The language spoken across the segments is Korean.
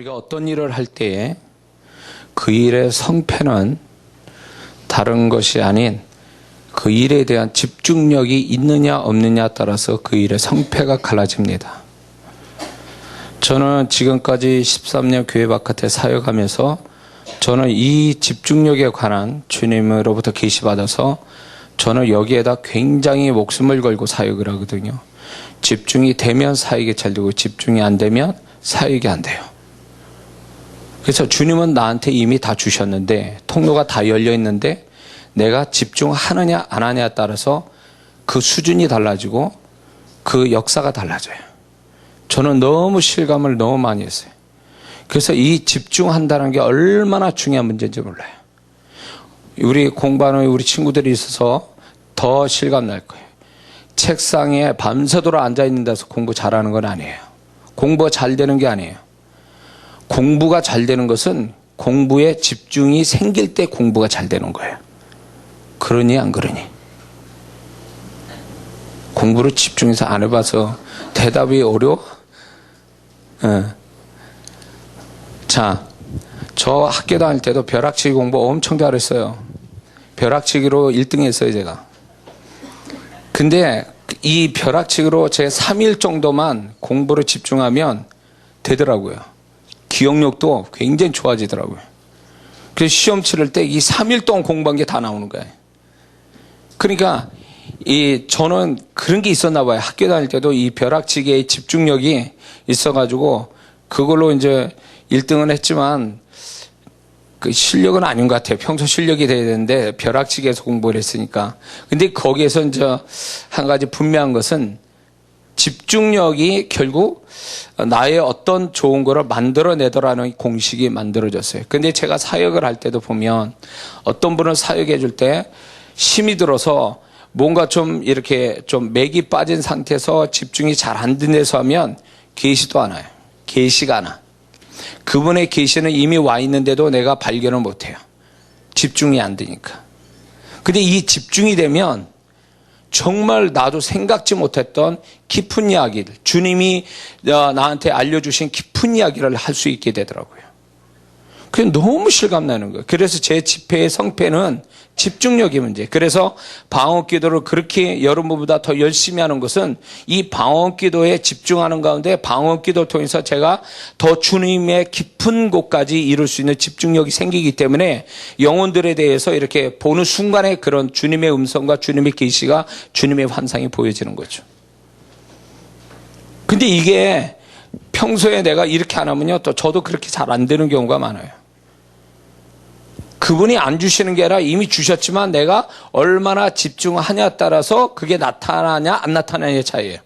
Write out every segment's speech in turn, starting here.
우리가 어떤 일을 할 때에 그 일의 성패는 다른 것이 아닌 그 일에 대한 집중력이 있느냐 없느냐에 따라서 그 일의 성패가 갈라집니다. 저는 지금까지 13년 교회 바깥에 사역하면서 저는 이 집중력에 관한 주님으로부터 계시받아서 저는 여기에다 굉장히 목숨을 걸고 사역을 하거든요. 집중이 되면 사역이 잘 되고 집중이 안 되면 사역이 안 돼요. 그래서 주님은 나한테 이미 다 주셨는데 통로가 다 열려 있는데 내가 집중하느냐 안 하느냐에 따라서 그 수준이 달라지고 그 역사가 달라져요. 저는 너무 실감을 너무 많이 했어요. 그래서 이 집중한다는 게 얼마나 중요한 문제인지 몰라요. 우리 공부하는 우리 친구들이 있어서 더 실감 날 거예요. 책상에 밤새도록 앉아있는 데서 공부 잘하는 건 아니에요. 공부가 잘 되는 게 아니에요. 공부가 잘 되는 것은 공부에 집중이 생길 때 공부가 잘 되는 거예요. 그러니 안 그러니? 공부를 집중해서 안 해봐서 대답이 어려워? 자, 저 학교 다닐 때도 벼락치기 공부 엄청 잘했어요. 벼락치기로 1등 했어요, 제가. 근데 이 벼락치기로 제 3일 정도만 공부를 집중하면 되더라고요. 기억력도 굉장히 좋아지더라고요. 그래서 시험 치를 때 이 3일 동안 공부한 게 다 나오는 거예요. 그러니까 저는 그런 게 있었나 봐요. 학교 다닐 때도 이 벼락치기의 집중력이 있어가지고 그걸로 이제 1등은 했지만 그 실력은 아닌 것 같아요. 평소 실력이 돼야 되는데 벼락치기에서 공부를 했으니까. 근데 거기에서 이제 한 가지 분명한 것은 집중력이 결국 나의 어떤 좋은 거를 만들어내더라는 공식이 만들어졌어요. 근데 제가 사역을 할 때도 보면 어떤 분은 사역해 줄 때 힘이 들어서 뭔가 좀 이렇게 좀 맥이 빠진 상태에서 집중이 잘 안 되는 데서 하면 계시도 않아요. 계시가 않아. 그분의 계시는 이미 와 있는데도 내가 발견을 못 해요. 집중이 안 되니까. 근데 이 집중이 되면 정말 나도 생각지 못했던 깊은 이야기를, 주님이 나한테 알려주신 깊은 이야기를 할 수 있게 되더라고요. 그게 너무 실감나는 거예요. 그래서 제 집회의 성패는 집중력의 문제. 그래서 방언 기도를 그렇게 여러분보다 더 열심히 하는 것은 이 방언 기도에 집중하는 가운데 방언 기도를 통해서 제가 더 주님의 깊은 곳까지 이룰 수 있는 집중력이 생기기 때문에 영혼들에 대해서 이렇게 보는 순간에 그런 주님의 음성과 주님의 계시가 주님의 환상이 보여지는 거죠. 근데 이게 평소에 내가 이렇게 안 하면요, 또 저도 그렇게 잘 안 되는 경우가 많아요. 그분이 안 주시는 게 아니라 이미 주셨지만 내가 얼마나 집중하냐에 따라서 그게 나타나냐 안 나타나냐의 차이예요.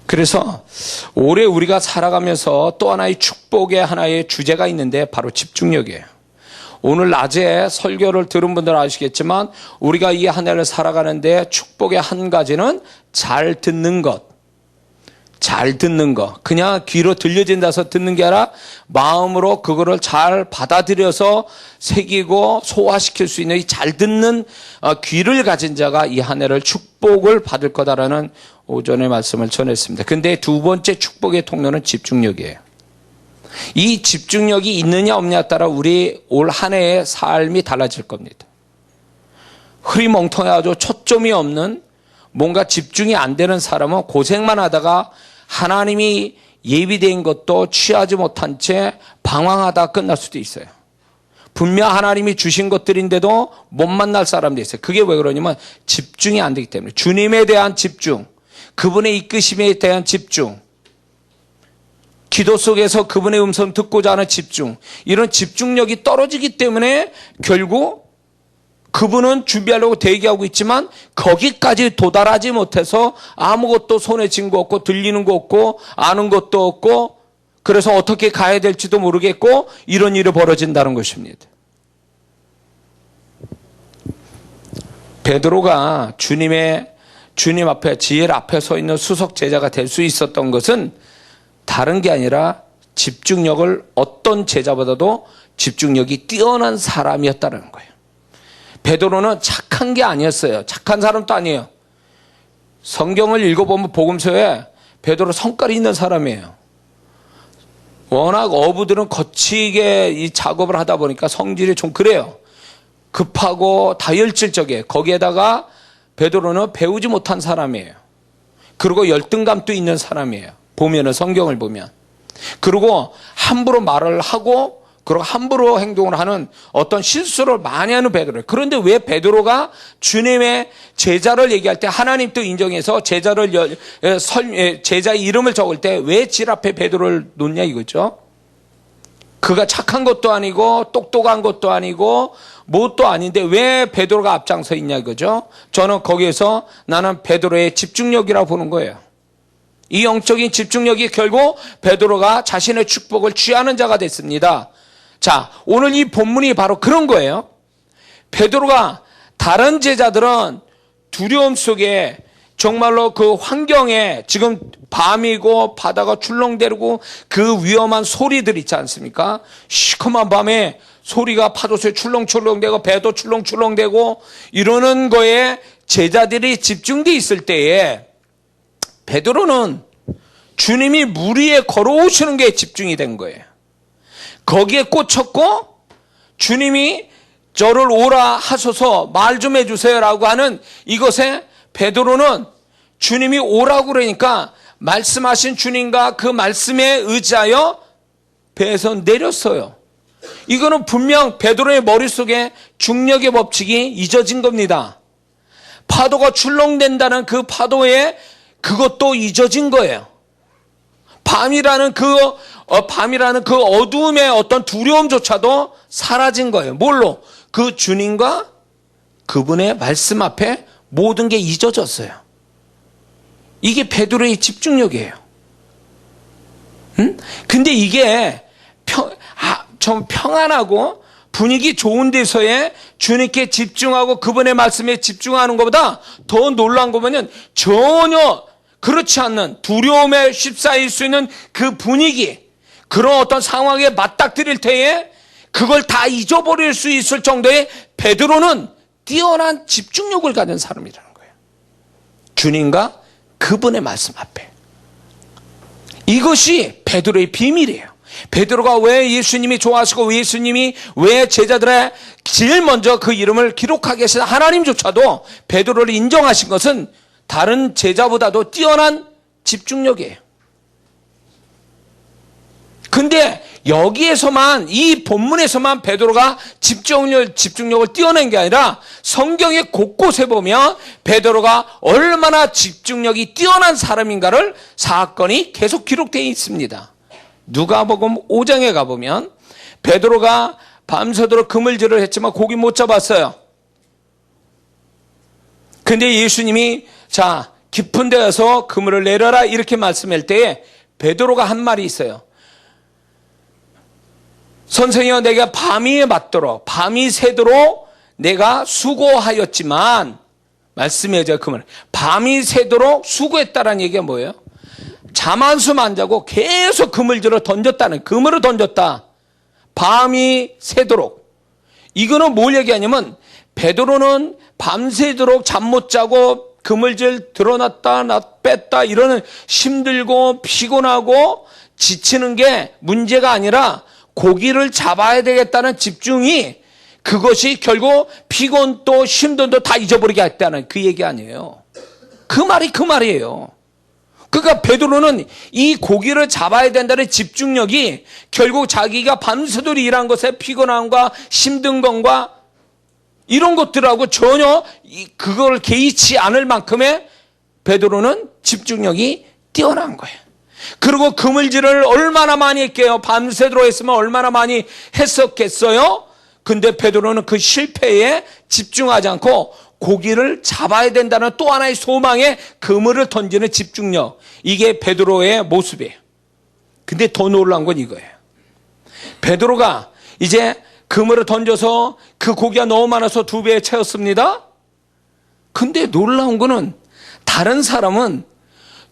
그래서 올해 우리가 살아가면서 또 하나의 축복의 하나의 주제가 있는데 바로 집중력이에요. 오늘 낮에 설교를 들은 분들은 아시겠지만 우리가 이 한 해를 살아가는데 축복의 한 가지는 잘 듣는 것. 잘 듣는 거. 그냥 귀로 들려진다서 듣는 게 아니라 마음으로 그거를 잘 받아들여서 새기고 소화시킬 수 있는 이 잘 듣는 귀를 가진 자가 이 한 해를 축복을 받을 거다라는 오전의 말씀을 전했습니다. 근데 두 번째 축복의 통로는 집중력이에요. 이 집중력이 있느냐 없느냐에 따라 우리 올 한 해의 삶이 달라질 겁니다. 흐리멍텅해가지고 초점이 없는 뭔가 집중이 안 되는 사람은 고생만 하다가 하나님이 예비된 것도 취하지 못한 채 방황하다 끝날 수도 있어요. 분명 하나님이 주신 것들인데도 못 만날 사람도 있어요. 그게 왜 그러냐면 집중이 안 되기 때문에. 주님에 대한 집중, 그분의 이끄심에 대한 집중, 기도 속에서 그분의 음성 듣고자 하는 집중, 이런 집중력이 떨어지기 때문에 결국 그분은 준비하려고 대기하고 있지만 거기까지 도달하지 못해서 아무것도 손에 쥔 거 없고 들리는 거 없고 아는 것도 없고 그래서 어떻게 가야 될지도 모르겠고 이런 일이 벌어진다는 것입니다. 베드로가 주님 앞에 지혜를 앞에 서 있는 수석 제자가 될 수 있었던 것은 다른 게 아니라 집중력을 어떤 제자보다도 집중력이 뛰어난 사람이었다는 거예요. 베드로는 착한 게 아니었어요. 착한 사람도 아니에요. 성경을 읽어보면 복음서에 베드로 성깔이 있는 사람이에요. 워낙 어부들은 거치게 이 작업을 하다 보니까 성질이 좀 그래요. 급하고 다혈질적이에요. 거기에다가 베드로는 배우지 못한 사람이에요. 그리고 열등감도 있는 사람이에요. 보면은 성경을 보면. 그리고 함부로 말을 하고 그리고 함부로 행동을 하는 어떤 실수를 많이 하는 베드로예요. 그런데 왜 베드로가 주님의 제자를 얘기할 때 하나님도 인정해서 제자의 이름을 적을 때 왜 질 앞에 베드로를 놓냐 이거죠. 그가 착한 것도 아니고 똑똑한 것도 아니고 뭣도 아닌데 왜 베드로가 앞장서 있냐 이거죠. 저는 거기에서 나는 베드로의 집중력이라고 보는 거예요. 이 영적인 집중력이 결국 베드로가 자신의 축복을 취하는 자가 됐습니다. 자, 오늘 이 본문이 바로 그런 거예요. 베드로가 다른 제자들은 두려움 속에 정말로 그 환경에 지금 밤이고 바다가 출렁대고 그 위험한 소리들 있지 않습니까? 시커먼 밤에 소리가 파도에 출렁출렁대고 배도 출렁출렁대고 이러는 거에 제자들이 집중돼 있을 때에 베드로는 주님이 물 위에 걸어오시는 게 집중이 된 거예요. 거기에 꽂혔고 주님이 저를 오라 하소서 말 좀 해주세요라고 하는 이것에 베드로는 주님이 오라고 그러니까 말씀하신 주님과 그 말씀에 의지하여 배에서 내렸어요. 이거는 분명 베드로의 머릿속에 중력의 법칙이 잊어진 겁니다. 파도가 출렁댄다는 그 파도에 그것도 잊어진 거예요. 밤이라는 그 어두움의 어떤 두려움조차도 사라진 거예요. 뭘로? 그 주님과 그분의 말씀 앞에 모든 게 잊어졌어요. 이게 베드로의 집중력이에요. 근데 이게 좀 평안하고 분위기 좋은 데서에 주님께 집중하고 그분의 말씀에 집중하는 것보다 더 놀라운 거면 전혀 그렇지 않는 두려움에 휩싸일 수 있는 그 분위기, 그런 어떤 상황에 맞닥뜨릴 때에 그걸 다 잊어버릴 수 있을 정도의 베드로는 뛰어난 집중력을 가진 사람이라는 거예요. 주님과 그분의 말씀 앞에. 이것이 베드로의 비밀이에요. 베드로가 왜 예수님이 좋아하시고 예수님이 왜 제자들의 제일 먼저 그 이름을 기록하게 하신 하나님조차도 베드로를 인정하신 것은 다른 제자보다도 뛰어난 집중력이에요. 근데 여기에서만 이 본문에서만 베드로가 집중력을 띄어낸 게 아니라 성경의 곳곳에 보면 베드로가 얼마나 집중력이 뛰어난 사람인가를 사건이 계속 기록되어 있습니다. 누가복음 5장에 가보면 베드로가 밤새도록 그물질을 했지만 고기 못 잡았어요. 근데 예수님이 자 깊은 데에서 그물을 내려라 이렇게 말씀할 때에 베드로가 한 말이 있어요. 선생이여 내가 밤이 맞도록 밤이 새도록 내가 수고하였지만 말씀해 제가 그물 밤이 새도록 수고했다라는 얘기가 뭐예요? 잠 한숨 안 자고 계속 그물질을 던졌다는 그물을 던졌다. 밤이 새도록. 이거는 뭘 얘기하냐면 베드로는 밤새도록 잠 못 자고 그물질 드러났다 뺐다 이러는 힘들고 피곤하고 지치는 게 문제가 아니라 고기를 잡아야 되겠다는 집중이 그것이 결국 피곤도 힘듦도 다 잊어버리게 했다는 그 얘기 아니에요. 그 말이 그 말이에요. 그러니까 베드로는 이 고기를 잡아야 된다는 집중력이 결국 자기가 밤새도록 일한 것에 피곤함과 힘든 것과 이런 것들하고 전혀 그걸 개의치 않을 만큼의 베드로는 집중력이 뛰어난 거예요. 그리고 그물질을 얼마나 많이 했게요? 밤새도록 했으면 얼마나 많이 했었겠어요? 근데 베드로는 그 실패에 집중하지 않고 고기를 잡아야 된다는 또 하나의 소망에 그물을 던지는 집중력. 이게 베드로의 모습이에요. 근데 더 놀라운 건 이거예요. 베드로가 이제 그물을 던져서 그 고기가 너무 많아서 2배에 채웠습니다. 근데 놀라운 거는 다른 사람은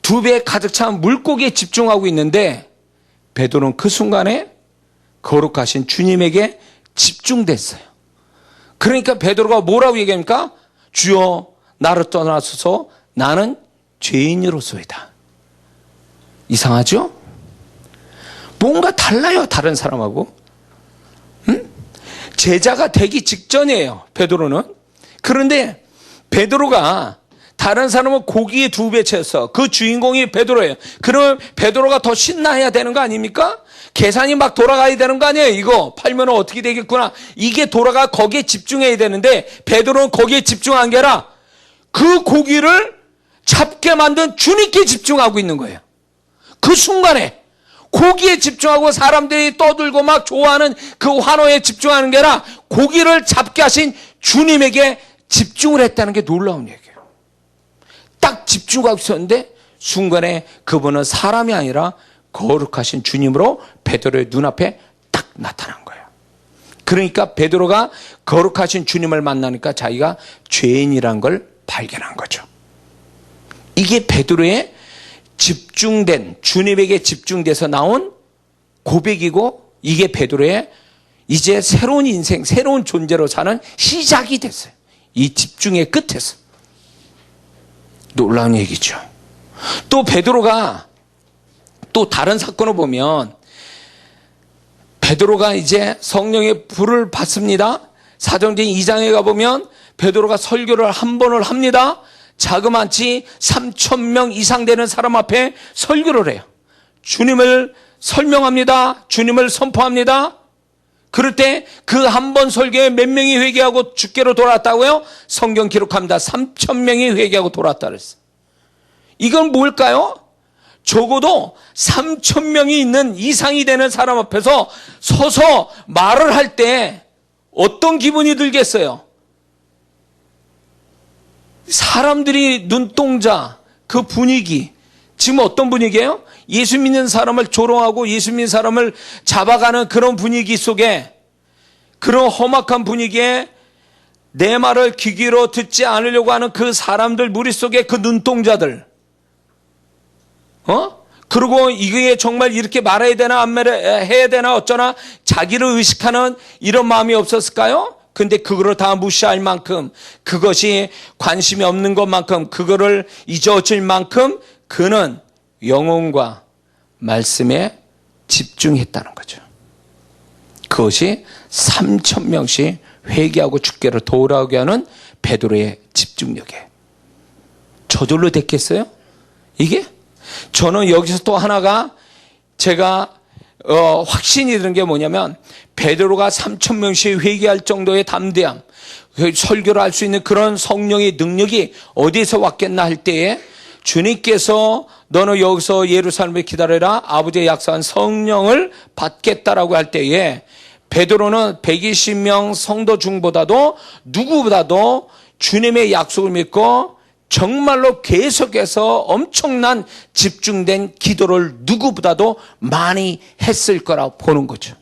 2배에 가득 찬 물고기에 집중하고 있는데 베드로는 그 순간에 거룩하신 주님에게 집중됐어요. 그러니까 베드로가 뭐라고 얘기합니까? 주여 나를 떠나소서 나는 죄인으로소이다. 이상하죠? 뭔가 달라요, 다른 사람하고. 응? 제자가 되기 직전이에요, 베드로는. 그런데 베드로가 다른 사람은 고기에 2배 채웠어. 그 주인공이 베드로예요. 그러면 베드로가 더 신나해야 되는 거 아닙니까? 계산이 막 돌아가야 되는 거 아니에요? 이거 팔면 어떻게 되겠구나. 이게 돌아가 거기에 집중해야 되는데 베드로는 거기에 집중한 게 아니라 그 고기를 잡게 만든 주님께 집중하고 있는 거예요. 그 순간에 고기에 집중하고 사람들이 떠들고 막 좋아하는 그 환호에 집중하는 게 아니라 고기를 잡게 하신 주님에게 집중을 했다는 게 놀라운 얘기예요. 딱 집중하고 있었는데 순간에 그분은 사람이 아니라 거룩하신 주님으로 베드로의 눈앞에 딱 나타난 거예요. 그러니까 베드로가 거룩하신 주님을 만나니까 자기가 죄인이란 걸 발견한 거죠. 이게 베드로의 집중된, 주님에게 집중돼서 나온 고백이고, 이게 베드로의 이제 새로운 인생, 새로운 존재로 사는 시작이 됐어요. 이 집중의 끝에서. 놀라운 얘기죠. 또 베드로가 또 다른 사건을 보면 베드로가 이제 성령의 불을 받습니다. 사도행전 2장에 가보면 베드로가 설교를 한 번을 합니다. 자그마치 3,000명 이상 되는 사람 앞에 설교를 해요. 주님을 설명합니다. 주님을 선포합니다. 그럴 때 그 한 번 설교에 몇 명이 회개하고 주께로 돌아왔다고요? 성경 기록합니다. 3,000명이 회개하고 돌아왔다 그랬어요. 이건 뭘까요? 적어도 3,000명이 있는 이상이 되는 사람 앞에서 서서 말을 할 때 어떤 기분이 들겠어요? 사람들이 눈동자, 그 분위기, 지금 어떤 분위기예요? 예수 믿는 사람을 조롱하고 예수 믿는 사람을 잡아가는 그런 분위기 속에, 그런 험악한 분위기에 내 말을 귀 기울여 듣지 않으려고 하는 그 사람들 무리 속에 그 눈동자들, 그리고 이게 정말 이렇게 말해야 되나 안 해야 되나 어쩌나 자기를 의식하는 이런 마음이 없었을까요? 근데 그거를 다 무시할 만큼, 그것이 관심이 없는 것만큼, 그거를 잊어질 만큼 그는 영혼과 말씀에 집중했다는 거죠. 그것이 3,000명씩 회개하고 주께로 돌아오게 하는 베드로의 집중력에 저절로 됐겠어요? 이게? 저는 여기서 또 하나가 제가 확신이 드는 게 뭐냐면, 베드로가 3,000명씩 회개할 정도의 담대함, 설교를 할 수 있는 그런 성령의 능력이 어디에서 왔겠나 할 때에 주님께서 너는 여기서 예루살렘에 기다려라, 아버지의 약속한 성령을 받겠다라고 할 때에 베드로는 120명 성도 중보다도 누구보다도 주님의 약속을 믿고 정말로 계속해서 엄청난 집중된 기도를 누구보다도 많이 했을 거라고 보는 거죠.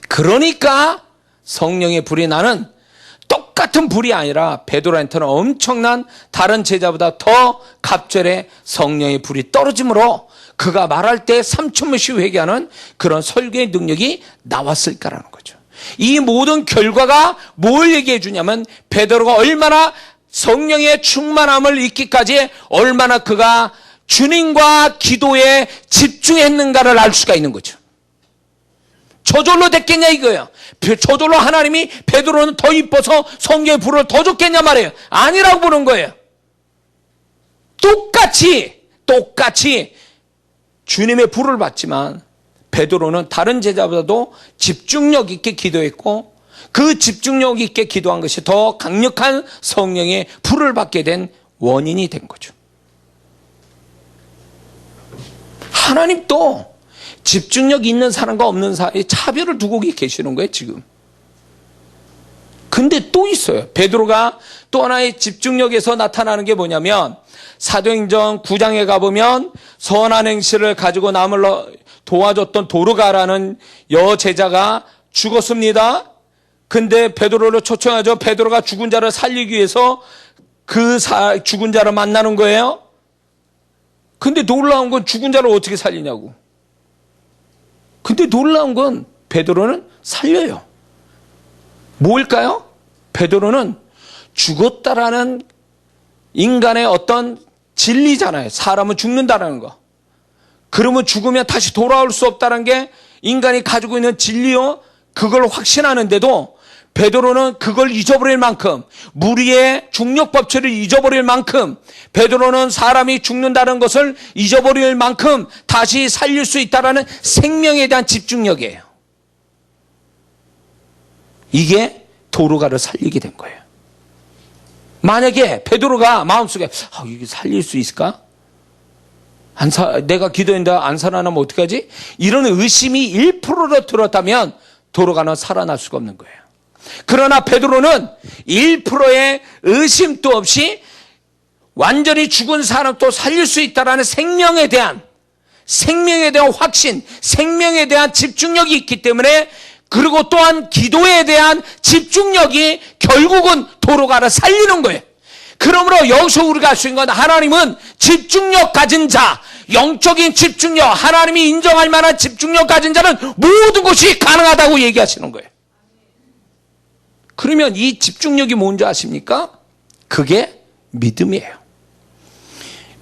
그러니까 성령의 불이 나는 똑같은 불이 아니라 베드로한테는 엄청난 다른 제자보다 더 갑절에 성령의 불이 떨어지므로 그가 말할 때 3,000명씩 회개하는 그런 설교의 능력이 나왔을 거라는 거죠. 이 모든 결과가 뭘 얘기해 주냐면 베드로가 얼마나 성령의 충만함을 잊기까지 얼마나 그가 주님과 기도에 집중했는가를 알 수가 있는 거죠. 저절로 됐겠냐 이거예요. 저절로 하나님이 베드로는 더 이뻐서 성령의 불을 더 줬겠냐 말이에요. 아니라고 보는 거예요. 똑같이 주님의 불을 받지만 베드로는 다른 제자보다도 집중력 있게 기도했고, 그 집중력 있게 기도한 것이 더 강력한 성령의 불을 받게 된 원인이 된 거죠. 하나님도 집중력 있는 사람과 없는 사람의 차별을 두고 계시는 거예요, 지금. 근데 또 있어요. 베드로가 또 하나의 집중력에서 나타나는 게 뭐냐면, 사도행전 9장에 가보면 선한 행실을 가지고 남을 도와줬던 도르가라는 여제자가 죽었습니다. 근데 베드로를 초청하죠. 베드로가 죽은 자를 살리기 위해서 그 죽은 자를 만나는 거예요. 근데 놀라운 건 죽은 자를 어떻게 살리냐고. 근데 놀라운 건 베드로는 살려요. 뭘까요? 베드로는 죽었다라는 인간의 어떤 진리잖아요. 사람은 죽는다라는 거. 그러면 죽으면 다시 돌아올 수 없다는 게 인간이 가지고 있는 진리요. 그걸 확신하는데도 베드로는 그걸 잊어버릴 만큼, 무리의 중력 법칙을 잊어버릴 만큼, 베드로는 사람이 죽는다는 것을 잊어버릴 만큼 다시 살릴 수 있다는 생명에 대한 집중력이에요. 이게 도로가를 살리게 된 거예요. 만약에 베드로가 마음속에 이게 살릴 수 있을까? 내가 기도했는데 안 살아나면 어떡하지? 이런 의심이 1%로 들었다면 도로가는 살아날 수가 없는 거예요. 그러나 베드로는 1%의 의심도 없이 완전히 죽은 사람도 살릴 수 있다는 생명에 대한 확신, 생명에 대한 집중력이 있기 때문에, 그리고 또한 기도에 대한 집중력이 결국은 도로가를 살리는 거예요. 그러므로 여기서 우리가 할 수 있는 건, 하나님은 집중력 가진 자, 영적인 집중력, 하나님이 인정할 만한 집중력 가진 자는 모든 것이 가능하다고 얘기하시는 거예요. 그러면 이 집중력이 뭔지 아십니까? 그게 믿음이에요.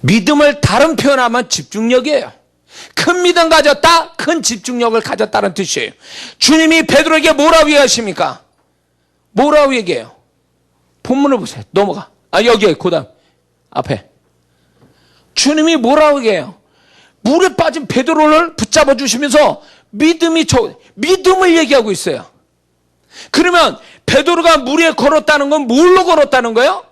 믿음을 다른 표현하면 집중력이에요. 큰 믿음 가졌다, 큰 집중력을 가졌다는 뜻이에요. 주님이 베드로에게 뭐라고 얘기하십니까? 뭐라고 얘기해요? 본문을 보세요. 넘어가. 여기에 그 다음 앞에 주님이 뭐라고 얘기해요? 물에 빠진 베드로를 붙잡아 주시면서 믿음을 얘기하고 있어요. 그러면 베드로가 물에 걸었다는 건 뭘로 걸었다는 거예요?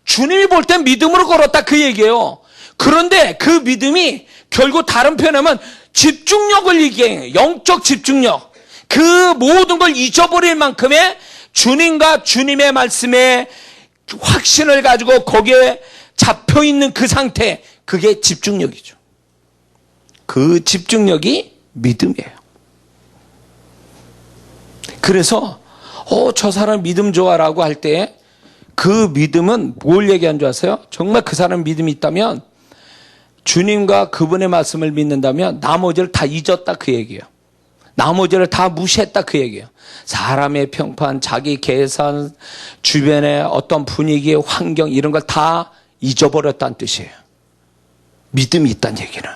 주님이 볼 땐 믿음으로 걸었다 그 얘기예요. 그런데 그 믿음이 결국 다른 표현하면 집중력을 얘기해요. 영적 집중력. 그 모든 걸 잊어버릴 만큼의 주님과 주님의 말씀에 확신을 가지고 거기에 잡혀있는 그 상태, 그게 집중력이죠. 그 집중력이 믿음이에요. 그래서 저 사람 믿음 좋아라고 할 때 그 믿음은 뭘 얘기한 줄 아세요? 정말 그 사람 믿음이 있다면, 주님과 그분의 말씀을 믿는다면 나머지를 다 잊었다 그 얘기예요. 나머지를 다 무시했다 그 얘기예요. 사람의 평판, 자기 계산, 주변의 어떤 분위기, 환경 이런 걸 다 잊어버렸다는 뜻이에요. 믿음이 있다는 얘기는.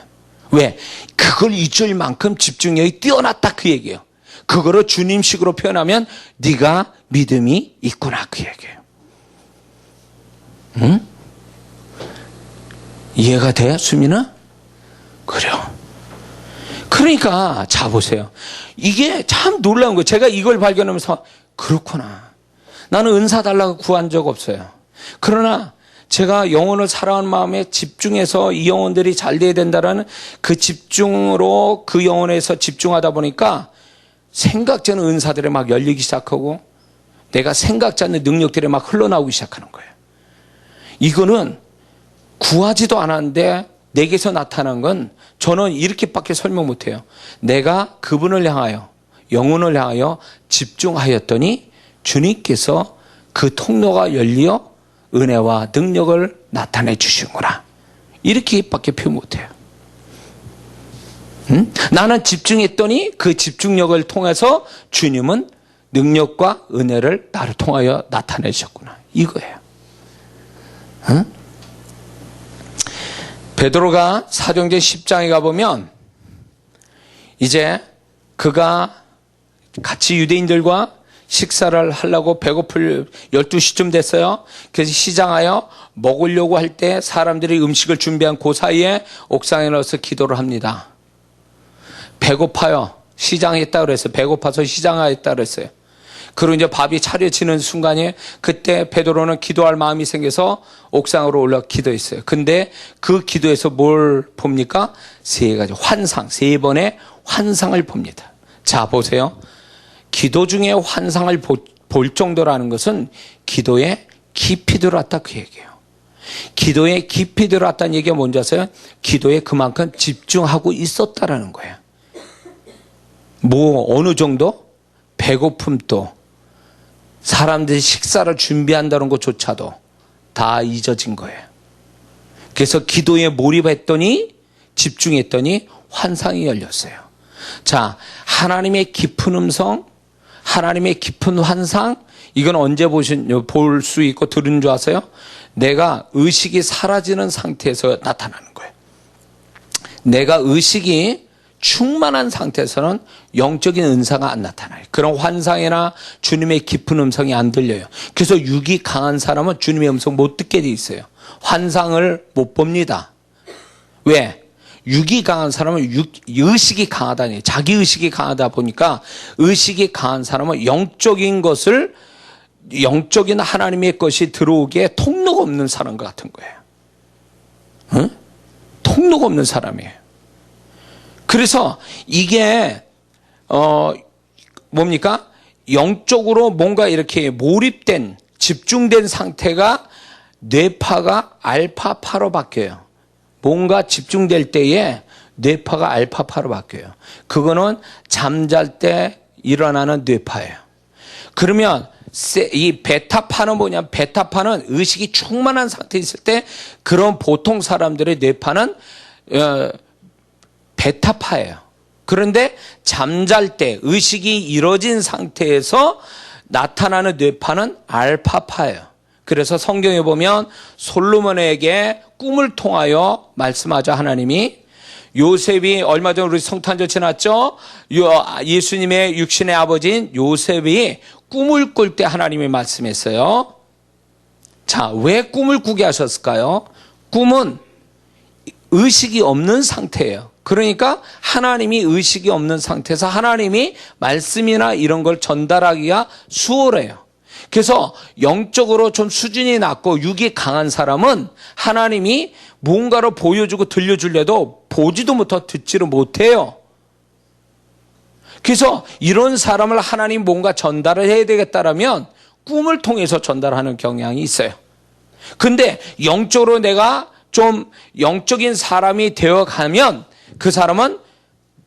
왜? 그걸 잊을 만큼 집중력이 뛰어났다 그 얘기예요. 그거를 주님식으로 표현하면 네가 믿음이 있구나 그 얘기예요. 응? 이해가 돼? 수민아? 그래요. 그러니까 자 보세요. 이게 참 놀라운 거예요. 제가 이걸 발견하면서 그렇구나. 나는 은사 달라고 구한 적 없어요. 그러나 제가 영혼을 사랑하는 마음에 집중해서 이 영혼들이 잘 돼야 된다는 그 집중으로 그 영혼에서 집중하다 보니까 생각지 않은 은사들이 막 열리기 시작하고 내가 생각지 않는 능력들이 막 흘러나오기 시작하는 거예요. 이거는 구하지도 않았는데 내게서 나타난 건 저는 이렇게밖에 설명 못해요. 내가 그분을 향하여, 영혼을 향하여 집중하였더니 주님께서 그 통로가 열리어 은혜와 능력을 나타내 주시는구나. 이렇게밖에 표현 못해요. 나는 집중했더니 그 집중력을 통해서 주님은 능력과 은혜를 나를 통하여 나타내셨구나. 이거예요. 베드로가 사도행전 10장에 가보면 이제 그가 같이 유대인들과 식사를 하려고 배고플 12시쯤 됐어요. 그래서 시장하여 먹으려고 할 때 사람들이 음식을 준비한 그 사이에 옥상에 넣어서 기도를 합니다. 배고파요. 시장했다 그랬어요. 배고파서 시장하였다 그랬어요. 그리고 이제 밥이 차려지는 순간에 그때 베드로는 기도할 마음이 생겨서 옥상으로 올라 기도했어요. 근데 그 기도에서 뭘 봅니까? 세 가지 환상, 세 번의 환상을 봅니다. 자, 보세요. 기도 중에 환상을 볼 정도라는 것은 기도에 깊이 들어왔다 그 얘기예요. 기도에 깊이 들어왔다는 얘기가 뭔지 아세요? 기도에 그만큼 집중하고 있었다라는 거예요. 어느 정도? 배고픔도 사람들이 식사를 준비한다는 것조차도 다 잊어진 거예요. 그래서 기도에 몰입했더니 집중했더니 환상이 열렸어요. 자, 하나님의 깊은 음성, 하나님의 깊은 환상, 이건 언제 볼 수 있고 들은 줄 아세요? 내가 의식이 사라지는 상태에서 나타나는 거예요. 내가 의식이 충만한 상태에서는 영적인 은사가 안 나타나요. 그런 환상이나 주님의 깊은 음성이 안 들려요. 그래서 육이 강한 사람은 주님의 음성 못 듣게 돼 있어요. 환상을 못 봅니다. 왜? 육이 강한 사람은 의식이 강하다니, 자기 의식이 강하다 보니까 의식이 강한 사람은 영적인 하나님의 것이 들어오기에 통로가 없는 사람과 같은 거예요. 응? 통로가 없는 사람이에요. 그래서 이게 뭡니까? 영적으로 뭔가 이렇게 몰입된, 집중된 상태가 뇌파가 알파파로 바뀌어요. 뭔가 집중될 때에 뇌파가 알파파로 바뀌어요. 그거는 잠잘 때 일어나는 뇌파예요. 그러면 이 베타파는 뭐냐면, 베타파는 의식이 충만한 상태에 있을 때 그런 보통 사람들의 뇌파는 베타파예요. 그런데 잠잘 때 의식이 이뤄진 상태에서 나타나는 뇌파는 알파파예요. 그래서 성경에 보면 솔로몬에게 꿈을 통하여 말씀하자 하나님이, 요셉이 얼마 전에 우리 성탄절 지났죠? 예수님의 육신의 아버지인 요셉이 꿈을 꿀 때 하나님이 말씀했어요. 자, 왜 꿈을 꾸게 하셨을까요? 꿈은 의식이 없는 상태예요. 그러니까 하나님이 의식이 없는 상태에서 하나님이 말씀이나 이런 걸 전달하기가 수월해요. 그래서 영적으로 좀 수준이 낮고 육이 강한 사람은 하나님이 뭔가를 보여주고 들려주려도 보지도 못하고 듣지를 못해요. 그래서 이런 사람을 하나님 뭔가 전달을 해야 되겠다라면 꿈을 통해서 전달하는 경향이 있어요. 근데 영적으로 내가 좀 영적인 사람이 되어가면 그 사람은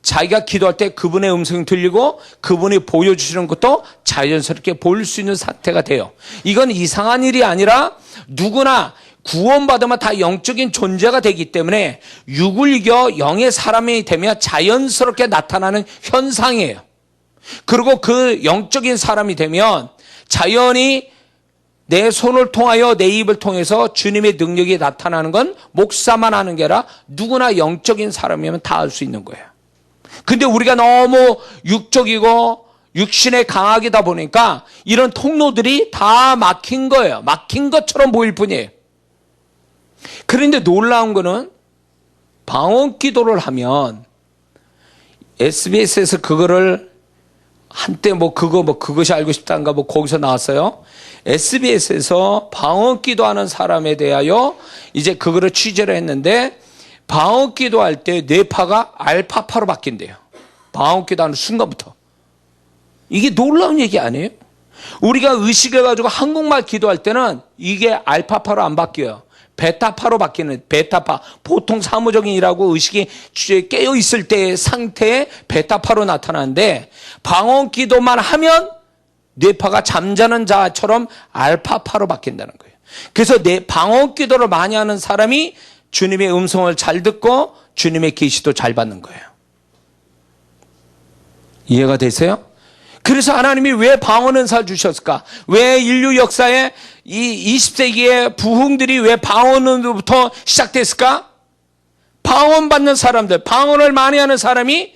자기가 기도할 때 그분의 음성이 들리고 그분이 보여주시는 것도 자연스럽게 볼 수 있는 상태가 돼요. 이건 이상한 일이 아니라 누구나 구원받으면 다 영적인 존재가 되기 때문에 육을 이겨 영의 사람이 되면 자연스럽게 나타나는 현상이에요. 그리고 그 영적인 사람이 되면 자연히 내 손을 통하여 내 입을 통해서 주님의 능력이 나타나는 건 목사만 하는 게 아니라 누구나 영적인 사람이면 다 할 수 있는 거예요. 근데 우리가 너무 육적이고 육신에 강하기다 보니까 이런 통로들이 다 막힌 거예요. 막힌 것처럼 보일 뿐이에요. 그런데 놀라운 거는 방언 기도를 하면 SBS에서 그거를 한때 그것이 알고 싶다는가 거기서 나왔어요. SBS에서 방언 기도하는 사람에 대하여 이제 그거를 취재를 했는데 방언 기도할 때 뇌파가 알파파로 바뀐대요. 방언 기도하는 순간부터. 이게 놀라운 얘기 아니에요? 우리가 의식을 가지고 한국말 기도할 때는 이게 알파파로 안 바뀌어요. 베타파로 바뀌는, 베타파. 보통 사무적인 일하고 의식이 깨어 있을 때의 상태에 베타파로 나타나는데 방언 기도만 하면 뇌파가 잠자는 자처럼 알파파로 바뀐다는 거예요. 그래서 방언 기도를 많이 하는 사람이 주님의 음성을 잘 듣고 주님의 계시도 잘 받는 거예요. 이해가 되세요? 그래서 하나님이 왜 방언 은사를 주셨을까? 왜 인류 역사에 이 20세기의 부흥들이 왜 방언으로부터 시작됐을까? 방언 받는 사람들, 방언을 많이 하는 사람이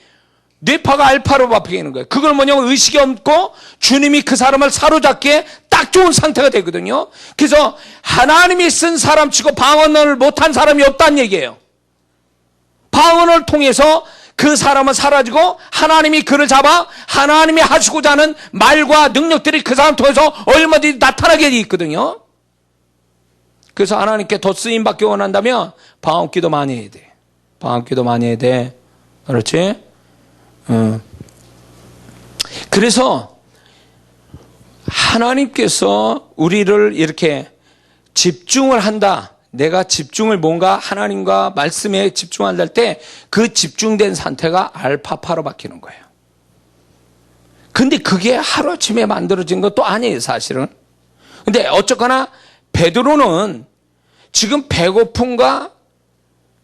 뇌파가 알파로 바뀌는 거예요. 그걸 뭐냐면 의식이 없고 주님이 그 사람을 사로잡기에 딱 좋은 상태가 되거든요. 그래서 하나님이 쓴 사람치고 방언을 못한 사람이 없다는 얘기예요. 방언을 통해서 그 사람은 사라지고 하나님이 그를 잡아 하나님이 하시고자 하는 말과 능력들이 그 사람 통해서 얼마든지 나타나게 돼 있거든요. 그래서 하나님께 더 쓰임 받기 원한다면 방언 기도 많이 해야 돼. 방언 기도 많이 해야 돼. 그렇지? 그래서 하나님께서 우리를 이렇게 집중을 한다. 내가 집중을 뭔가 하나님과 말씀에 집중한다 할 때 그 집중된 상태가 알파파로 바뀌는 거예요. 근데 그게 하루아침에 만들어진 것도 아니에요, 사실은. 근데 어쨌거나 베드로는 지금 배고픔과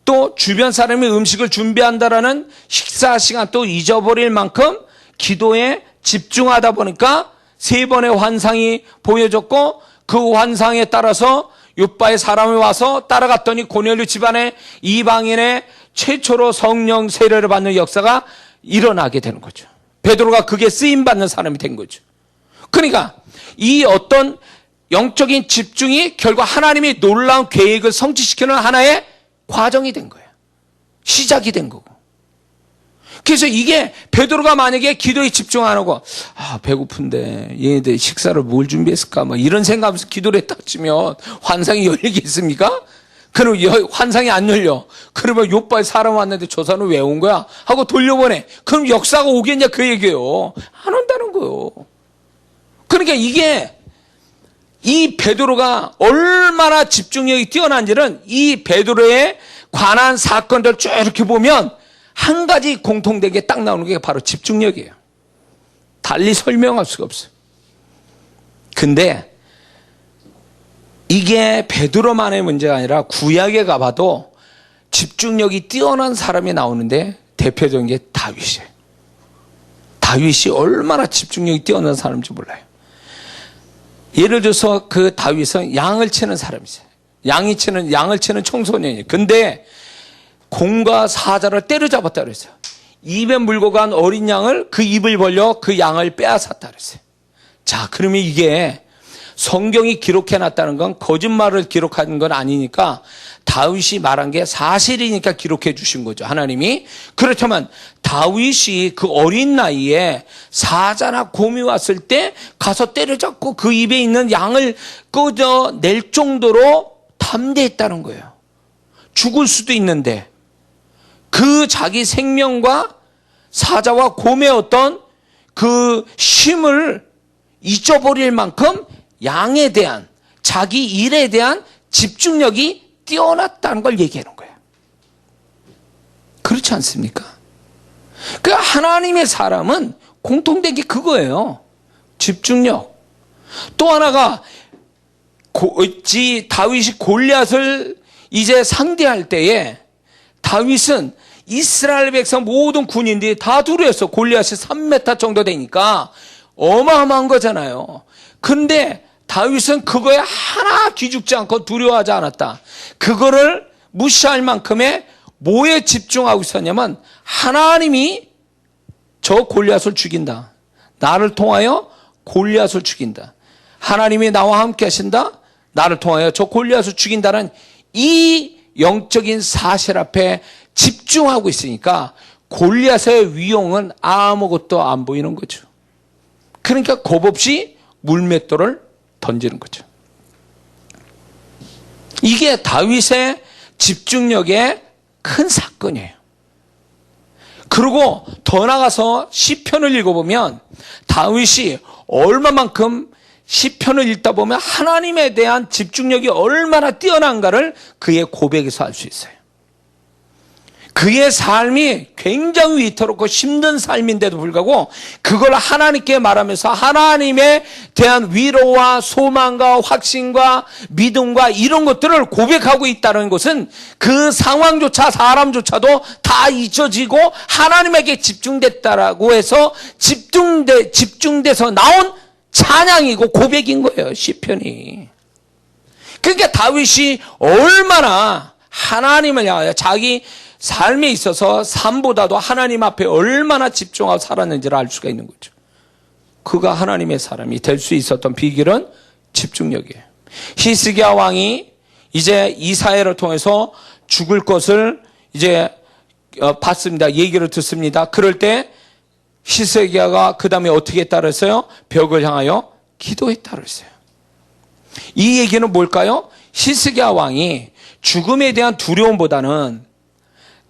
또 주변 사람이 음식을 준비한다라는 식사 시간 또 잊어버릴 만큼 기도에 집중하다 보니까 3번의 환상이 보여졌고 그 환상에 따라서 요바의 사람이 와서 따라갔더니 고넬료 집안에 이방인의 최초로 성령 세례를 받는 역사가 일어나게 되는 거죠. 베드로가 그게 쓰임받는 사람이 된 거죠. 그러니까 이 어떤 영적인 집중이 결국 하나님이 놀라운 계획을 성취시키는 하나의 과정이 된 거예요. 시작이 된 거고. 그래서 이게 베드로가 만약에 기도에 집중 안 하고 배고픈데 얘네들 식사를 뭘 준비했을까 뭐 이런 생각하면서 기도를 했다 치면 환상이 열리겠습니까? 그럼 환상이 안 열려. 그러면 요빠에 사람 왔는데 저 사람은 왜 온 거야? 하고 돌려보내. 그럼 역사가 오겠냐 그 얘기예요. 안 온다는 거예요. 그러니까 이게 이 베드로가 얼마나 집중력이 뛰어난지는 이 베드로에 관한 사건들 쭉 이렇게 보면 한 가지 공통되게 딱 나오는 게 바로 집중력이에요. 달리 설명할 수가 없어요. 근데 이게 베드로만의 문제가 아니라 구약에 가봐도 집중력이 뛰어난 사람이 나오는데 대표적인 게 다윗이에요. 다윗이 얼마나 집중력이 뛰어난 사람인지 몰라요. 예를 들어서 그 다윗은 양을 치는 사람이세요. 양을 치는 청소년이에요. 근데 공과 사자를 때려잡았다 그랬어요. 입에 물고 간 어린 양을 그 입을 벌려 그 양을 빼앗았다 그랬어요. 자, 그러면 이게 성경이 기록해놨다는 건 거짓말을 기록한 건 아니니까 다윗이 말한 게 사실이니까 기록해 주신 거죠. 하나님이. 그렇다면 다윗이 그 어린 나이에 사자나 곰이 왔을 때 가서 때려잡고 그 입에 있는 양을 꺼져낼 정도로 담대했다는 거예요. 죽을 수도 있는데 그 자기 생명과 사자와 곰의 어떤 그 쉼을 잊어버릴 만큼 양에 대한 자기 일에 대한 집중력이 뛰어났다는 걸 얘기하는 거예요. 그렇지 않습니까? 그 하나님의 사람은 공통된 게 그거예요. 집중력. 또 하나가 다윗이 골리앗을 이제 상대할 때에 다윗은 이스라엘 백성 모든 군인들이 다 두려웠어. 골리앗이 3m 정도 되니까 어마어마한 거잖아요. 근데 다윗은 그거에 하나 기죽지 않고 두려워하지 않았다. 그거를 무시할 만큼의 뭐에 집중하고 있었냐면 하나님이 저 골리앗을 죽인다. 나를 통하여 골리앗을 죽인다. 하나님이 나와 함께 하신다. 나를 통하여 저 골리앗을 죽인다는 이 영적인 사실 앞에 집중하고 있으니까 골리앗의 위용은 아무것도 안 보이는 거죠. 그러니까 겁없이 물맷돌을 던지는 거죠. 이게 다윗의 집중력의 큰 사건이에요. 그리고 더 나가서 시편을 읽어보면 다윗이 얼마만큼 시편을 읽다 보면 하나님에 대한 집중력이 얼마나 뛰어난가를 그의 고백에서 알 수 있어요. 그의 삶이 굉장히 위태롭고 힘든 삶인데도 불구하고 그걸 하나님께 말하면서 하나님에 대한 위로와 소망과 확신과 믿음과 이런 것들을 고백하고 있다는 것은 그 상황조차 사람조차도 다 잊혀지고 하나님에게 집중됐다라고 해서 집중돼서 나온 찬양이고 고백인 거예요. 시편이. 그러니까 다윗이 얼마나 하나님을 향하여 자기 삶에 있어서 삶보다도 하나님 앞에 얼마나 집중하고 살았는지를 알 수가 있는 거죠. 그가 하나님의 사람이 될 수 있었던 비결은 집중력이에요. 히스기야 왕이 이제 이사야를 통해서 죽을 것을 이제 봤습니다. 얘기를 듣습니다. 그럴 때 히스기야가 그 다음에 어떻게 했다 그랬어요? 벽을 향하여 기도했다 그랬어요. 이 얘기는 뭘까요? 히스기야 왕이 죽음에 대한 두려움보다는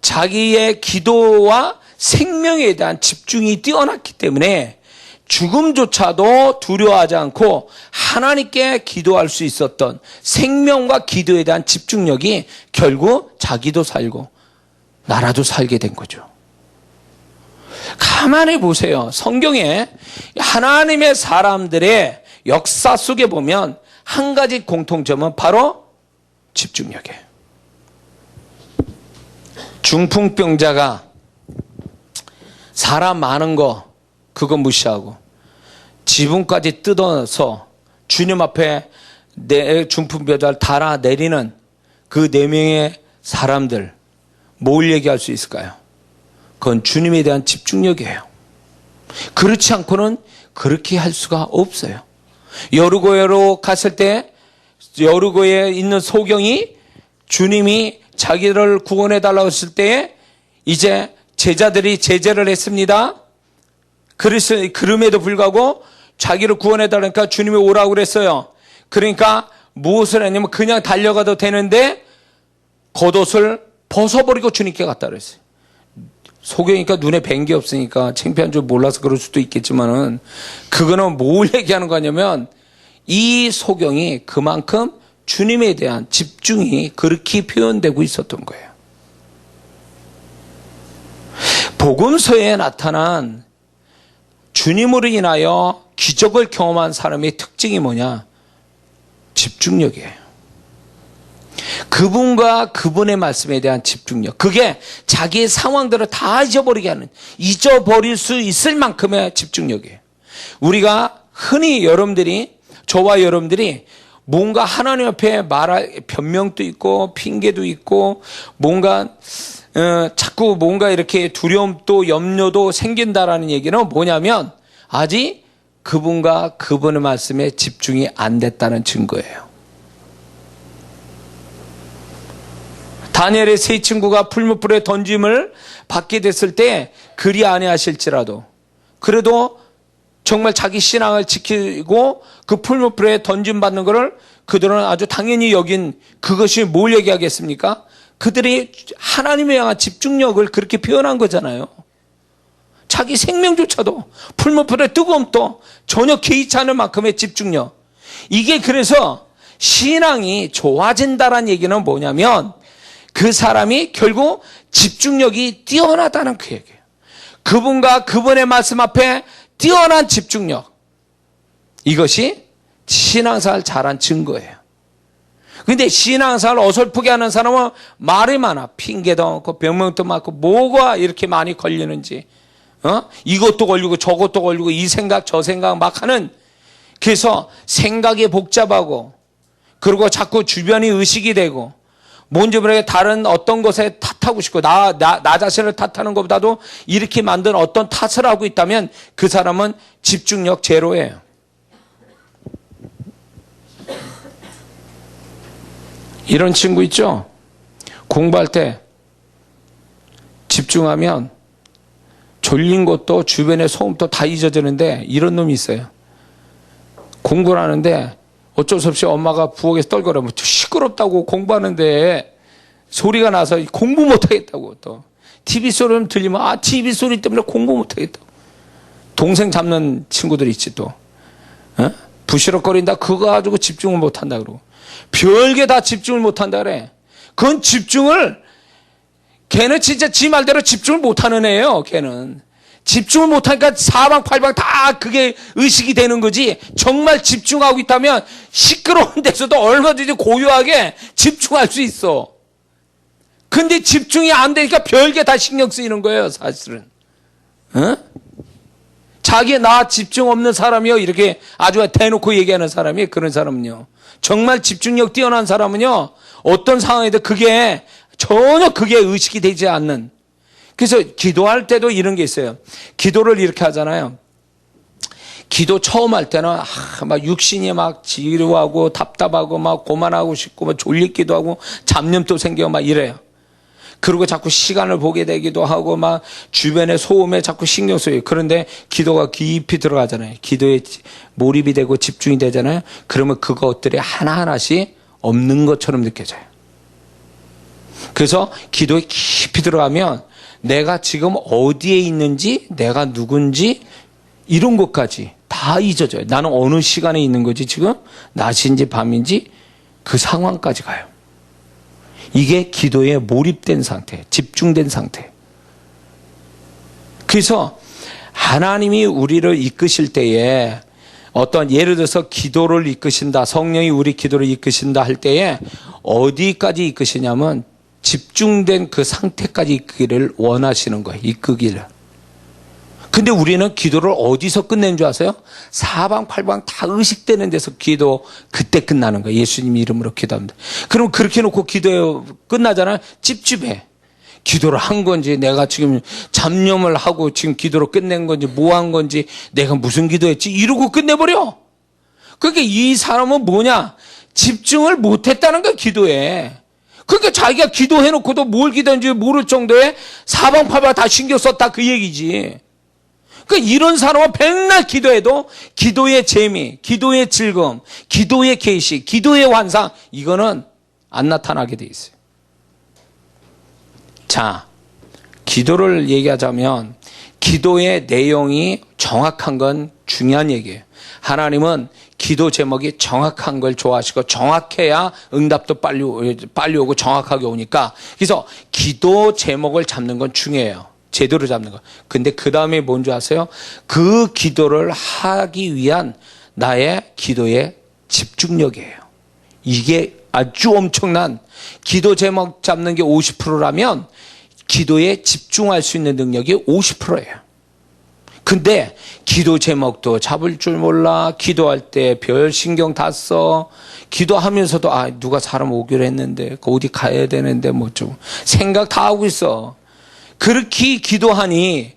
자기의 기도와 생명에 대한 집중이 뛰어났기 때문에 죽음조차도 두려워하지 않고 하나님께 기도할 수 있었던 생명과 기도에 대한 집중력이 결국 자기도 살고 나라도 살게 된 거죠. 가만히 보세요. 성경에 하나님의 사람들의 역사 속에 보면 한 가지 공통점은 바로 집중력이에요. 중풍병자가 사람 많은 거 그거 무시하고 지붕까지 뜯어서 주님 앞에 내 중풍병자를 달아내리는 그 4명의 사람들 뭘 얘기할 수 있을까요? 그건 주님에 대한 집중력이에요. 그렇지 않고는 그렇게 할 수가 없어요. 여리고로 갔을 때 여리고에 있는 소경이 주님이 자기를 구원해 달라고 했을 때에 이제 제자들이 제재를 했습니다. 그럼에도 불구하고 자기를 구원해 달라니까 주님이 오라고 그랬어요. 그러니까 무엇을 했냐면 그냥 달려가도 되는데 겉옷을 벗어버리고 주님께 갔다 그랬어요. 소경이니까 눈에 뵌 게 없으니까 창피한 줄 몰라서 그럴 수도 있겠지만은 그거는 뭘 얘기하는 거냐면 이 소경이 그만큼 주님에 대한 집중이 그렇게 표현되고 있었던 거예요. 복음서에 나타난 주님으로 인하여 기적을 경험한 사람의 특징이 뭐냐? 집중력이에요. 그분과 그분의 말씀에 대한 집중력. 그게 자기의 상황들을 다 잊어버리게 하는, 잊어버릴 수 있을 만큼의 집중력이에요. 우리가 흔히 저와 여러분들이 뭔가 하나님 앞에 말할 변명도 있고 핑계도 있고 자꾸 뭔가 이렇게 두려움도 염려도 생긴다라는 얘기는 뭐냐면 아직 그분과 그분의 말씀에 집중이 안 됐다는 증거예요. 다니엘의 세 친구가 풀무불에 던짐을 받게 됐을 때 그리 아니하실지라도 그래도 정말 자기 신앙을 지키고 그 풀무불에 던짐 받는 것을 그들은 아주 당연히 여긴 그것이 뭘 얘기하겠습니까? 그들이 하나님에 향한 집중력을 그렇게 표현한 거잖아요. 자기 생명조차도 풀무불의 뜨거움도 전혀 개의치 않을 만큼의 집중력. 이게 그래서 신앙이 좋아진다는 얘기는 뭐냐면 그 사람이 결국 집중력이 뛰어나다는 그 얘기예요. 그분과 그분의 말씀 앞에 뛰어난 집중력. 이것이 신앙생활 잘한 증거예요. 근데 신앙생활 어설프게 하는 사람은 말이 많아. 핑계도 많고 병명도 많고 뭐가 이렇게 많이 걸리는지. 이것도 걸리고 저것도 걸리고 이 생각 저 생각 막 하는. 그래서 생각이 복잡하고 그리고 자꾸 주변이 의식이 되고 뭔지 모르게 다른 어떤 것에 탓하고 싶고 나 자신을 탓하는 것보다도 이렇게 만든 어떤 탓을 하고 있다면 그 사람은 집중력 제로예요. 이런 친구 있죠? 공부할 때 집중하면 졸린 것도 주변의 소음도 다 잊어지는데 이런 놈이 있어요. 공부를 하는데 어쩔 수 없이 엄마가 부엌에서 떨거려면 시끄럽다고 공부하는데 소리가 나서 공부 못하겠다고 또 TV 소리 들리면 TV 소리 때문에 공부 못하겠다고 동생 잡는 친구들이 있지 또 부시럭거린다 그거 가지고 집중을 못한다 그러고 별게 다 집중을 못한다 그래. 그건 집중을 걔는 진짜 지 말대로 집중을 못하는 애예요. 걔는 집중을 못하니까 사방팔방 다 그게 의식이 되는 거지. 정말 집중하고 있다면 시끄러운 데서도 얼마든지 고요하게 집중할 수 있어. 근데 집중이 안 되니까 별게 다 신경 쓰이는 거예요, 사실은. 자기 나 집중 없는 사람이요 이렇게 아주 대놓고 얘기하는 사람이 그런 사람은요. 정말 집중력 뛰어난 사람은요. 어떤 상황에도 그게 전혀 그게 의식이 되지 않는. 그래서 기도할 때도 이런 게 있어요. 기도를 이렇게 하잖아요. 기도 처음 할 때는 막 육신이 막 지루하고 답답하고 막 고만하고 싶고 막 졸리기도 하고 잡념도 생기고 막 이래요. 그리고 자꾸 시간을 보게 되기도 하고 막 주변의 소음에 자꾸 신경 써요. 그런데 기도가 깊이 들어가잖아요. 기도에 몰입이 되고 집중이 되잖아요. 그러면 그것들이 하나하나씩 없는 것처럼 느껴져요. 그래서 기도에 깊이 들어가면 내가 지금 어디에 있는지 내가 누군지 이런 것까지 다 잊어져요. 나는 어느 시간에 있는 거지 지금 낮인지 밤인지 그 상황까지 가요. 이게 기도에 몰입된 상태, 집중된 상태. 그래서 하나님이 우리를 이끄실 때에 어떤 예를 들어서 기도를 이끄신다, 성령이 우리 기도를 이끄신다 할 때에 어디까지 이끄시냐면 집중된 그 상태까지 이끄기를 원하시는 거예요. 이끄기를. 근데 우리는 기도를 어디서 끝낸 줄 아세요? 사방팔방 다 의식되는 데서 기도 그때 끝나는 거예요. 예수님 이름으로 기도합니다. 그럼 그렇게 놓고 기도에 끝나잖아요. 찝찝해. 기도를 한 건지, 내가 지금 잡념을 하고 지금 기도로 끝낸 건지, 뭐 한 건지, 내가 무슨 기도했지? 이러고 끝내버려. 그러니까 이 사람은 뭐냐? 집중을 못했다는 거야, 기도에. 그러니까 자기가 기도해놓고도 뭘 기도했는지 모를 정도의 사방팔방 다 신경 썼다, 그 얘기지. 그러니까 이런 사람은 백날 기도해도 기도의 재미, 기도의 즐거움, 기도의 계시, 기도의 환상, 이거는 안 나타나게 돼 있어요. 자, 기도를 얘기하자면 기도의 내용이 정확한 건 중요한 얘기예요. 하나님은 기도 제목이 정확한 걸 좋아하시고, 정확해야 응답도 빨리 오고 정확하게 오니까, 그래서 기도 제목을 잡는 건 중요해요. 제대로 잡는 거. 근데 그 다음에 뭔지 아세요? 그 기도를 하기 위한 나의 기도의 집중력이에요. 이게 아주 엄청난, 기도 제목 잡는 게 50%라면 기도에 집중할 수 있는 능력이 50%예요. 근데 기도 제목도 잡을 줄 몰라. 기도할 때 별 신경 다 써. 기도하면서도 누가 사람 오기로 했는데 어디 가야 되는데 뭐 좀 생각 다 하고 있어. 그렇게 기도하니,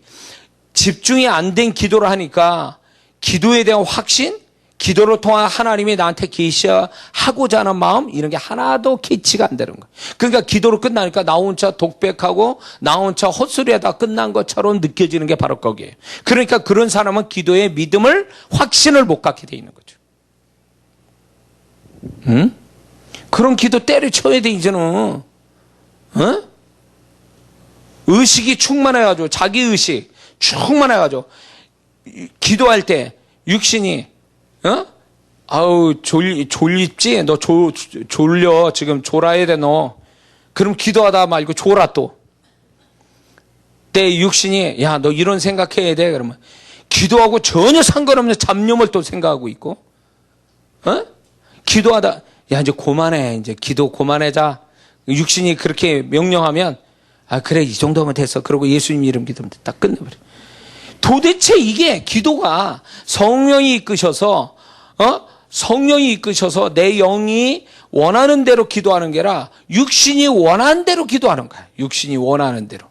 집중이 안 된 기도를 하니까 기도에 대한 확신, 기도를 통한 하나님이 나한테 계시하고자 하는 마음, 이런 게 하나도 캐치가 안 되는 거예요. 그러니까 기도로 끝나니까 나 혼자 독백하고 나 혼자 헛소리하다 끝난 것처럼 느껴지는 게 바로 거기에요. 그러니까 그런 사람은 기도의 믿음을, 확신을 못 갖게 돼 있는 거죠. 응? 그런 기도 때려쳐야 돼, 이제는. 의식이 충만해가지고, 자기의식 충만해가지고, 기도할 때 육신이 졸립지? 너 졸려. 지금 졸아야 돼, 너. 그럼 기도하다 말고 졸아 또. 때 육신이, 야, 너 이런 생각해야 돼. 그러면 기도하고 전혀 상관없는 잡념을 또 생각하고 있고, 기도하다, 야, 이제 그만해. 이제 기도 그만해자. 육신이 그렇게 명령하면, 그래, 이 정도면 됐어. 그러고 예수님 이름 기도하면 딱 끝내버려. 도대체 이게 기도가 성령이 이끄셔서 내 영이 원하는 대로 기도하는 게 아니라 육신이 원하는 대로 기도하는 거야. 육신이 원하는 대로.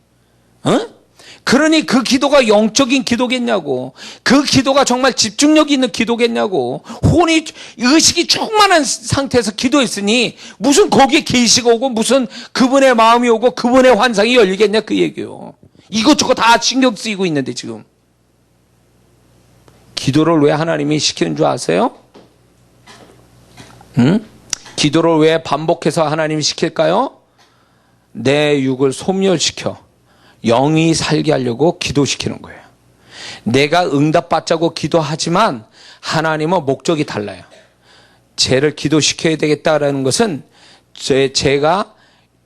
그러니 그 기도가 영적인 기도겠냐고. 그 기도가 정말 집중력 있는 기도겠냐고. 혼이, 의식이 충만한 상태에서 기도했으니 무슨 거기에 계시가 오고 무슨 그분의 마음이 오고 그분의 환상이 열리겠냐, 그 얘기요. 이것저것 다 신경 쓰이고 있는데 지금. 기도를 왜 하나님이 시키는 줄 아세요? 기도를 왜 반복해서 하나님이 시킬까요? 내 육을 소멸시켜 영이 살게 하려고 기도시키는 거예요. 내가 응답받자고 기도하지만 하나님은 목적이 달라요. 쟤를 기도시켜야 되겠다라는 것은 제가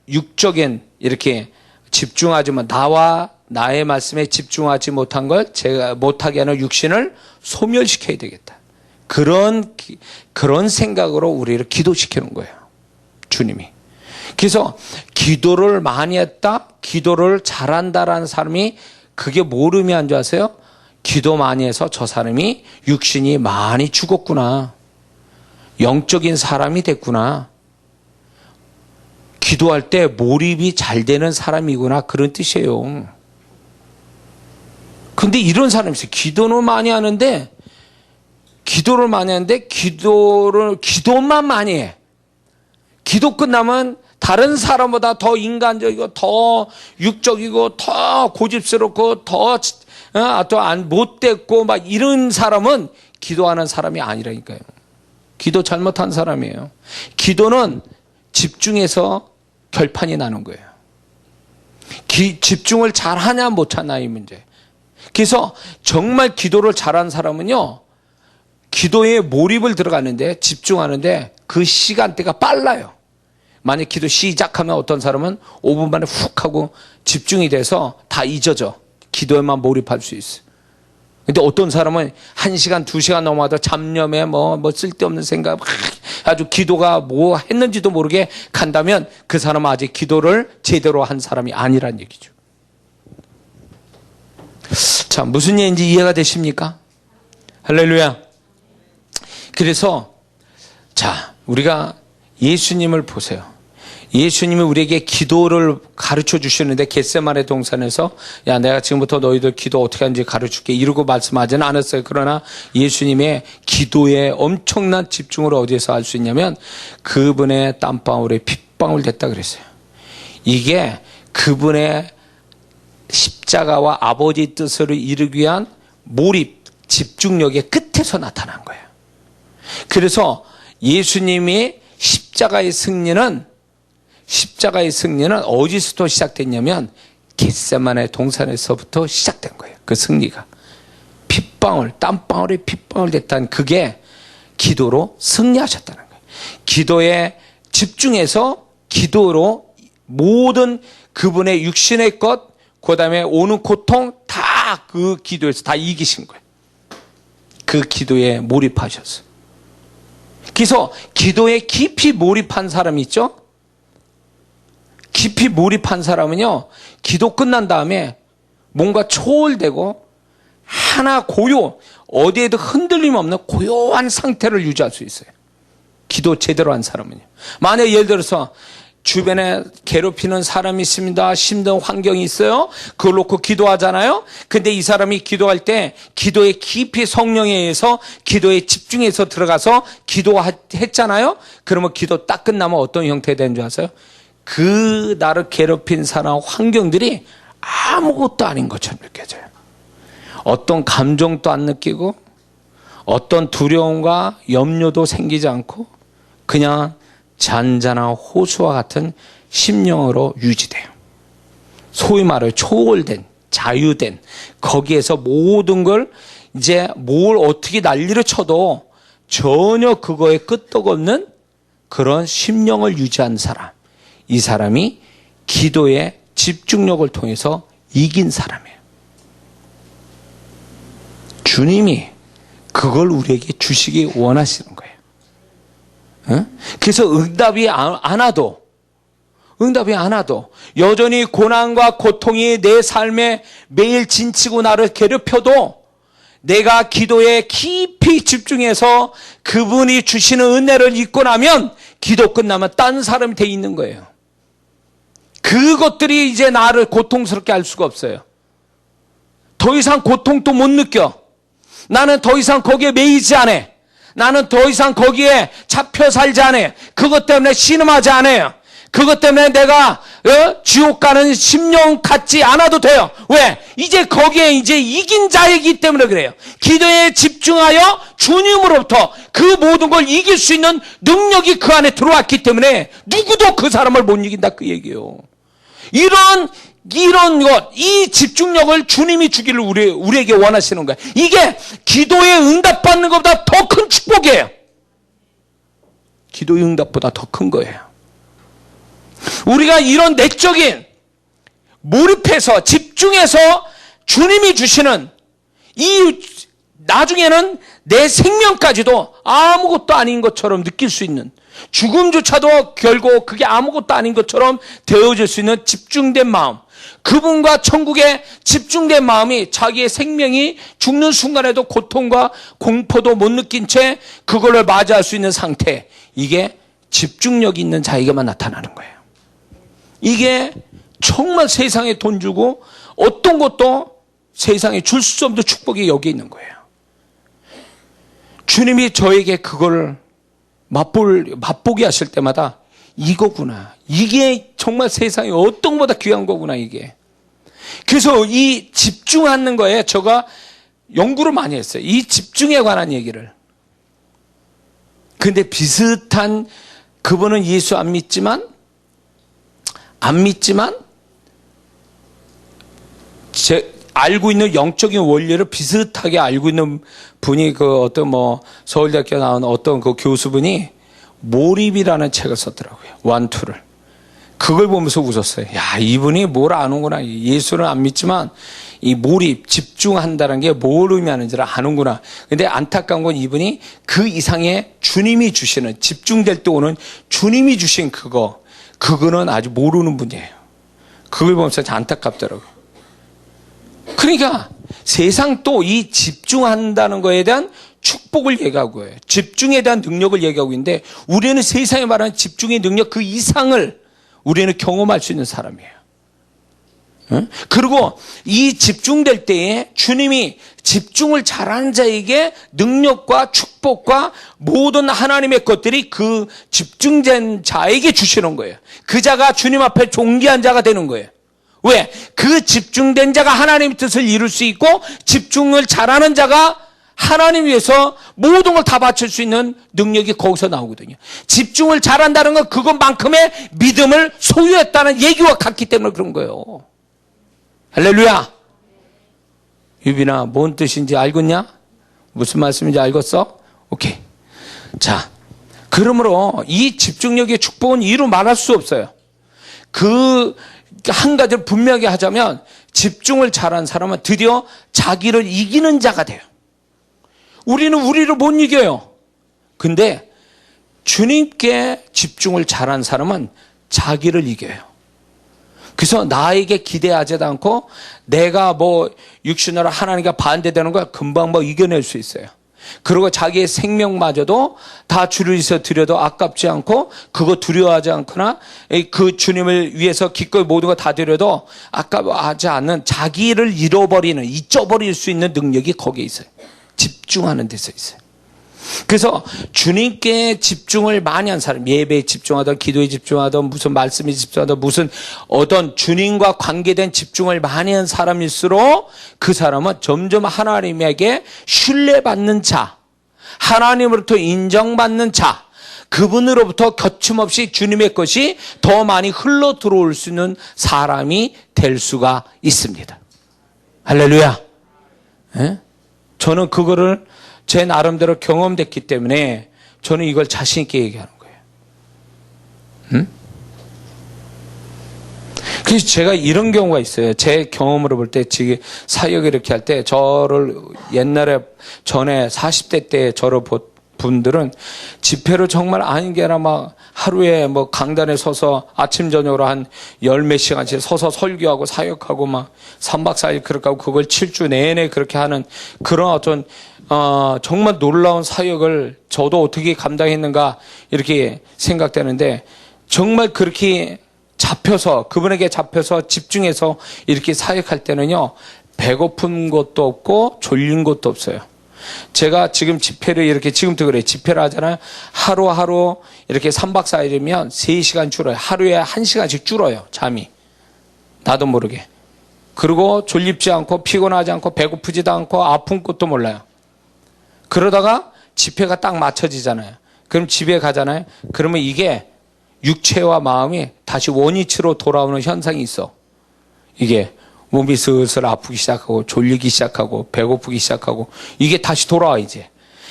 육적인 이렇게 집중하지만, 나와 나의 말씀에 집중하지 못한 걸 제가 못하게 하는 육신을 소멸시켜야 되겠다. 그런 생각으로 우리를 기도시키는 거예요, 주님이. 그래서 기도를 많이 했다, 기도를 잘한다라는 사람이 그게 뭘 의미하는 줄 아세요? 기도 많이 해서 저 사람이 육신이 많이 죽었구나. 영적인 사람이 됐구나. 기도할 때 몰입이 잘 되는 사람이구나. 그런 뜻이에요. 근데 이런 사람이 있어요. 기도는 많이 하는데, 기도만 많이 해. 기도 끝나면 다른 사람보다 더 인간적이고, 더 육적이고, 더 고집스럽고, 더 못됐고, 막 이런 사람은 기도하는 사람이 아니라니까요. 기도 잘못한 사람이에요. 기도는 집중해서 결판이 나는 거예요. 집중을 잘하냐 못하냐 이 문제. 그래서 정말 기도를 잘하는 사람은요, 기도에 몰입을 들어가는데, 집중하는데 그 시간대가 빨라요. 만약 기도 시작하면 어떤 사람은 5분 만에 훅 하고 집중이 돼서 다 잊어져. 기도에만 몰입할 수 있어요. 근데 어떤 사람은 1시간, 2시간 넘어가도 잡념에 뭐 쓸데없는 생각, 아주 기도가 뭐 했는지도 모르게 간다면 그 사람은 아직 기도를 제대로 한 사람이 아니란 얘기죠. 자, 무슨 얘기인지 이해가 되십니까? 할렐루야. 그래서 자, 우리가 예수님을 보세요. 예수님이 우리에게 기도를 가르쳐 주시는데 겟세마네 동산에서 야 내가 지금부터 너희들 기도 어떻게 하는지 가르쳐줄게 이러고 말씀하지는 않았어요. 그러나 예수님의 기도에 엄청난 집중을 어디에서 할 수 있냐면 그분의 땀방울에 핏방울 됐다 그랬어요. 이게 그분의 십자가와 아버지 뜻을 이루기 위한 몰입, 집중력의 끝에서 나타난 거예요. 그래서 예수님이 십자가의 승리는 어디서부터 시작됐냐면 겟세마네 동산에서부터 시작된 거예요. 그 승리가. 핏방울, 땀방울이 핏방울 됐다는 그게 기도로 승리하셨다는 거예요. 기도에 집중해서 기도로 모든 그분의 육신의 것, 그 다음에 오는 고통 다 그 기도에서 다 이기신 거예요. 그 기도에 몰입하셨어요. 그래서 기도에 깊이 몰입한 사람이 있죠? 깊이 몰입한 사람은요, 기도 끝난 다음에 뭔가 초월되고 하나 어디에도 흔들림 없는 고요한 상태를 유지할 수 있어요. 기도 제대로 한 사람은요. 만약 예를 들어서 주변에 괴롭히는 사람이 있습니다. 힘든 환경이 있어요. 그걸 놓고 기도하잖아요. 근데 이 사람이 기도할 때 기도에 깊이 성령에 의해서 기도에 집중해서 들어가서 기도했잖아요. 그러면 기도 딱 끝나면 어떤 형태가 되는 줄 아세요? 그 나를 괴롭힌 사람 환경들이 아무것도 아닌 것처럼 느껴져요. 어떤 감정도 안 느끼고 어떤 두려움과 염려도 생기지 않고 그냥 잔잔한 호수와 같은 심령으로 유지돼요. 소위 말해 초월된, 자유된, 거기에서 모든 걸 이제 뭘 어떻게 난리를 쳐도 전혀 그거에 끄떡없는 그런 심령을 유지한 사람. 이 사람이 기도의 집중력을 통해서 이긴 사람이에요. 주님이 그걸 우리에게 주시기 원하시는 거예요. 그래서 응답이 안 와도 여전히 고난과 고통이 내 삶에 매일 진치고 나를 괴롭혀도 내가 기도에 깊이 집중해서 그분이 주시는 은혜를 잊고 나면 기도 끝나면 딴 사람이 돼 있는 거예요. 그것들이 이제 나를 고통스럽게 할 수가 없어요. 더 이상 고통도 못 느껴. 나는 더 이상 거기에 매이지 않아. 나는 더 이상 거기에 잡혀 살지 않아요. 그것 때문에 신음하지 않아요. 그것 때문에 내가 지옥 가는 심령 갖지 않아도 돼요. 왜? 이제 거기에 이제 이긴 자이기 때문에 그래요. 기도에 집중하여 주님으로부터 그 모든 걸 이길 수 있는 능력이 그 안에 들어왔기 때문에 누구도 그 사람을 못 이긴다 그 얘기예요. 이런 것, 이 집중력을 주님이 주기를 우리에게 원하시는 거예요. 이게 기도에 응답받는 것보다 더 큰 축복이에요. 기도의 응답보다 더 큰 거예요. 우리가 이런 내적인 몰입해서 집중해서 주님이 주시는 이 나중에는 내 생명까지도 아무것도 아닌 것처럼 느낄 수 있는 죽음조차도 결국 그게 아무것도 아닌 것처럼 되어질 수 있는 집중된 마음, 그분과 천국에 집중된 마음이 자기의 생명이 죽는 순간에도 고통과 공포도 못 느낀 채 그걸로 맞이할 수 있는 상태, 이게 집중력이 있는 자에게만 나타나는 거예요. 이게 정말 세상에 돈 주고 어떤 것도 세상에 줄 수 없는 축복이 여기 있는 거예요. 주님이 저에게 그걸 맛보게 하실 때마다 이거구나. 이게 정말 세상에 어떤 것보다 귀한 거구나, 이게. 그래서 이 집중하는 거에 제가 연구를 많이 했어요. 이 집중에 관한 얘기를. 근데 비슷한, 그분은 예수 안 믿지만 알고 있는 영적인 원리를 비슷하게 알고 있는 분이 서울대학교 나온 어떤 그 교수분이 몰입이라는 책을 썼더라고요. 원투를. 그걸 보면서 웃었어요. 야, 이분이 뭘 아는구나. 예수는 안 믿지만 이 몰입, 집중한다는 게 뭘 의미하는지를 아는구나. 근데 안타까운 건 이분이 그 이상의 주님이 주시는, 집중될 때 오는 주님이 주신 그거는 아주 모르는 분이에요. 그걸 보면서 안타깝더라고요. 그러니까 세상 또 이 집중한다는 거에 대한 축복을 얘기하고 있어요. 집중에 대한 능력을 얘기하고 있는데 우리는 세상에 말하는 집중의 능력 그 이상을 우리는 경험할 수 있는 사람이에요. 그리고 이 집중될 때에 주님이 집중을 잘하는 자에게 능력과 축복과 모든 하나님의 것들이 그 집중된 자에게 주시는 거예요. 그 자가 주님 앞에 존귀한 자가 되는 거예요. 왜? 그 집중된 자가 하나님의 뜻을 이룰 수 있고 집중을 잘하는 자가 하나님 위해서 모든 걸 다 바칠 수 있는 능력이 거기서 나오거든요. 집중을 잘한다는 건 그것만큼의 믿음을 소유했다는 얘기와 같기 때문에 그런 거예요. 할렐루야. 유빈아, 뭔 뜻인지 알겠냐? 무슨 말씀인지 알겠어? 오케이. 자, 그러므로 이 집중력의 축복은 이루 말할 수 없어요. 그 한 가지를 분명하게 하자면 집중을 잘한 사람은 드디어 자기를 이기는 자가 돼요. 우리는 우리를 못 이겨요. 근데 주님께 집중을 잘한 사람은 자기를 이겨요. 그래서 나에게 기대하지도 않고 내가 뭐 육신으로 하나님과 반대되는 걸 금방 뭐 이겨낼 수 있어요. 그리고 자기의 생명마저도 다 주를 위해서 드려도 아깝지 않고 그거 두려워하지 않거나 그 주님을 위해서 기꺼이 모든 거 다 드려도 아까워하지 않는 자기를 잊어버릴 수 있는 능력이 거기에 있어요. 집중하는 데서 있어요. 그래서 주님께 집중을 많이 한 사람, 예배에 집중하던, 기도에 집중하던, 무슨 말씀에 집중하던, 무슨 어떤 주님과 관계된 집중을 많이 한 사람일수록 그 사람은 점점 하나님에게 신뢰받는 자, 하나님으로부터 인정받는 자, 그분으로부터 거침없이 주님의 것이 더 많이 흘러 들어올 수 있는 사람이 될 수가 있습니다. 할렐루야. 예? 저는 그거를 제 나름대로 경험됐기 때문에 저는 이걸 자신 있게 얘기하는 거예요. 그래서 제가 이런 경우가 있어요. 제 경험으로 볼 때 지금 사역을 이렇게 할 때 저를 옛날에 전에 40대 때 저를 본 분들은 집회를 정말 아닌 게 아니라 막 하루에 뭐 강단에 서서 아침 저녁으로 한 열 몇 시간씩 서서 설교하고 사역하고 막 3박 4일 그렇게 하고 그걸 7주 내내 그렇게 하는 그런 어떤 정말 놀라운 사역을 저도 어떻게 감당했는가 이렇게 생각되는데 정말 그렇게 그분에게 잡혀서 집중해서 이렇게 사역할 때는요, 배고픈 것도 없고 졸린 것도 없어요. 제가 지금 집회를 이렇게 지금도 그래요. 집회를 하잖아요. 하루하루 이렇게 3박 4일이면 3시간 줄어요. 하루에 1시간씩 줄어요. 잠이. 나도 모르게. 그리고 졸립지 않고 피곤하지 않고 배고프지도 않고 아픈 것도 몰라요. 그러다가 집회가 딱 맞춰지잖아요. 그럼 집에 가잖아요. 그러면 이게 육체와 마음이 다시 원위치로 돌아오는 현상이 있어. 이게 몸이 슬슬 아프기 시작하고 졸리기 시작하고 배고프기 시작하고 이게 다시 돌아와 이제.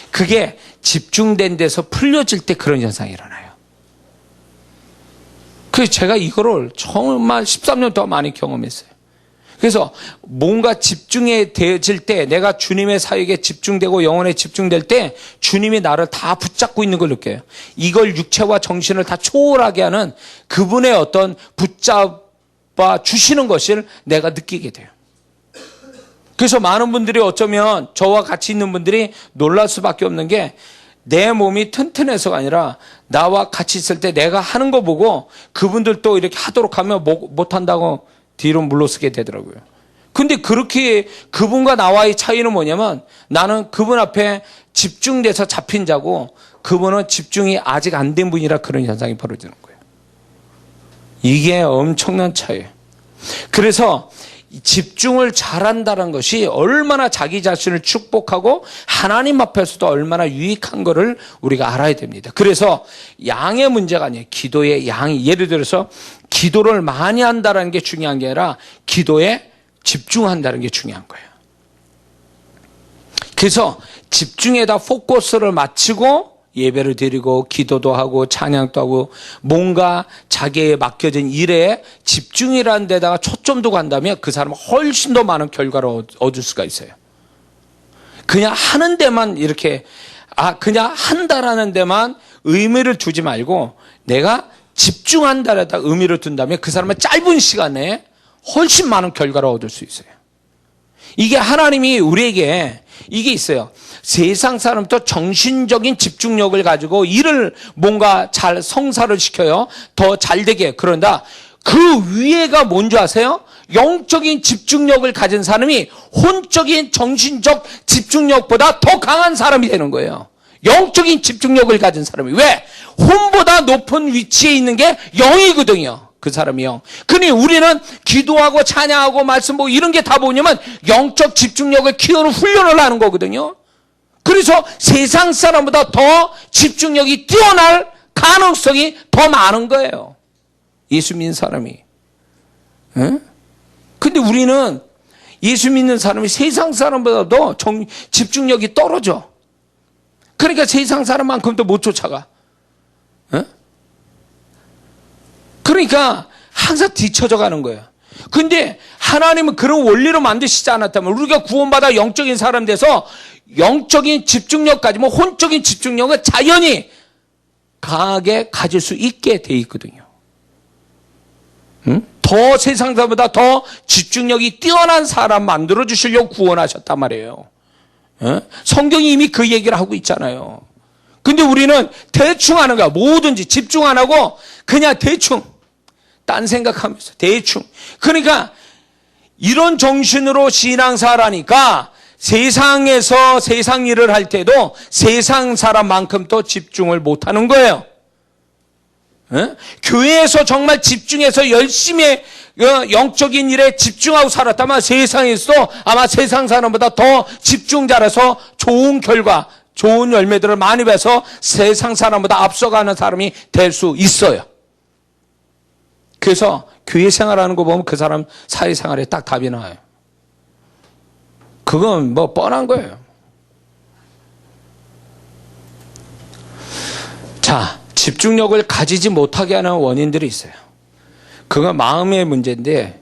그게 집중된 데서 풀려질 때 그런 현상이 일어나요. 그래서 제가 이거를 정말 13년 동안 많이 경험했어요. 그래서 뭔가 집중해 되어질 때 내가 주님의 사역에 집중되고 영혼에 집중될 때 주님이 나를 다 붙잡고 있는 걸 느껴요. 이걸 육체와 정신을 다 초월하게 하는 그분의 어떤 붙잡아 주시는 것을 내가 느끼게 돼요. 그래서 많은 분들이 어쩌면 저와 같이 있는 분들이 놀랄 수밖에 없는 게 내 몸이 튼튼해서가 아니라 나와 같이 있을 때 내가 하는 거 보고 그분들도 이렇게 하도록 하면 못한다고 뒤로 물러서게 되더라고요. 근데 그렇게 그분과 나와의 차이는 뭐냐면 나는 그분 앞에 집중돼서 잡힌 자고 그분은 집중이 아직 안 된 분이라 그런 현상이 벌어지는 거예요. 이게 엄청난 차이예요. 그래서 집중을 잘한다는 것이 얼마나 자기 자신을 축복하고 하나님 앞에서도 얼마나 유익한 것을 우리가 알아야 됩니다. 그래서 양의 문제가 아니에요. 기도의 양이. 예를 들어서 기도를 많이 한다는 게 중요한 게 아니라 기도에 집중한다는 게 중요한 거예요. 그래서 집중에다 포커스를 맞추고 예배를 드리고 기도도 하고 찬양도 하고 뭔가 자기에 맡겨진 일에 집중이라는 데다가 초점도 간다면 그 사람은 훨씬 더 많은 결과를 얻을 수가 있어요. 그냥 하는 데만 이렇게 그냥 한다라는 데만 의미를 두지 말고 내가 집중한다라다 의미를 둔다면 그 사람은 짧은 시간에 훨씬 많은 결과를 얻을 수 있어요. 이게 하나님이 우리에게 이게 있어요. 세상 사람도 정신적인 집중력을 가지고 일을 뭔가 잘 성사를 시켜요. 더 잘 되게. 그런다. 그 위에가 뭔지 아세요? 영적인 집중력을 가진 사람이 혼적인 정신적 집중력보다 더 강한 사람이 되는 거예요. 영적인 집중력을 가진 사람이. 왜? 혼보다 높은 위치에 있는 게 영이거든요. 그 사람이 영. 그러니 우리는 기도하고 찬양하고 말씀 뭐 이런 게 다 뭐냐면 영적 집중력을 키우는 훈련을 하는 거거든요. 그래서 세상 사람보다 더 집중력이 뛰어날 가능성이 더 많은 거예요. 예수 믿는 사람이. 응? 근데 우리는 예수 믿는 사람이 세상 사람보다도 집중력이 떨어져. 그러니까 세상 사람만큼도 못 쫓아가. 응? 그러니까 항상 뒤쳐져 가는 거예요. 근데 하나님은 그런 원리로 만드시지 않았다면 우리가 구원받아 영적인 사람 돼서 영적인 집중력 가지면 혼적인 집중력은 자연히 강하게 가질 수 있게 돼 있거든요. 응? 더 세상 사람보다 더 집중력이 뛰어난 사람 만들어 주시려고 구원하셨단 말이에요. 응? 성경이 이미 그 얘기를 하고 있잖아요. 근데 우리는 대충 하는 거야. 뭐든지 집중 안 하고 그냥 대충 딴 생각하면서 대충. 그러니까 이런 정신으로 신앙생활하니까 세상에서 세상 일을 할 때도 세상 사람만큼 또 집중을 못하는 거예요. 에? 교회에서 정말 집중해서 열심히 영적인 일에 집중하고 살았다면 세상에서도 아마 세상 사람보다 더 집중 잘해서 좋은 결과, 좋은 열매들을 많이 뵈서 세상 사람보다 앞서가는 사람이 될 수 있어요. 그래서 교회 생활하는 거 보면 그 사람 사회생활에 딱 답이 나와요. 그건 뭐 뻔한 거예요. 자, 집중력을 가지지 못하게 하는 원인들이 있어요. 그건 마음의 문제인데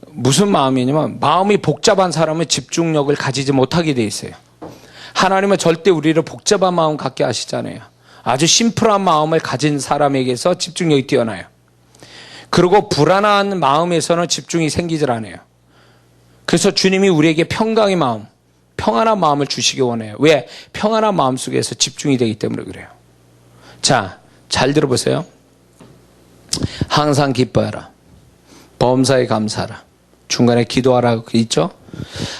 무슨 마음이냐면 마음이 복잡한 사람은 집중력을 가지지 못하게 돼 있어요. 하나님은 절대 우리를 복잡한 마음 갖게 하시잖아요. 아주 심플한 마음을 가진 사람에게서 집중력이 뛰어나요. 그리고 불안한 마음에서는 집중이 생기질 않아요. 그래서 주님이 우리에게 평강의 마음, 평안한 마음을 주시기 원해요. 왜? 평안한 마음 속에서 집중이 되기 때문에 그래요. 자, 잘 들어보세요. 항상 기뻐하라. 범사에 감사하라. 중간에 기도하라 있죠?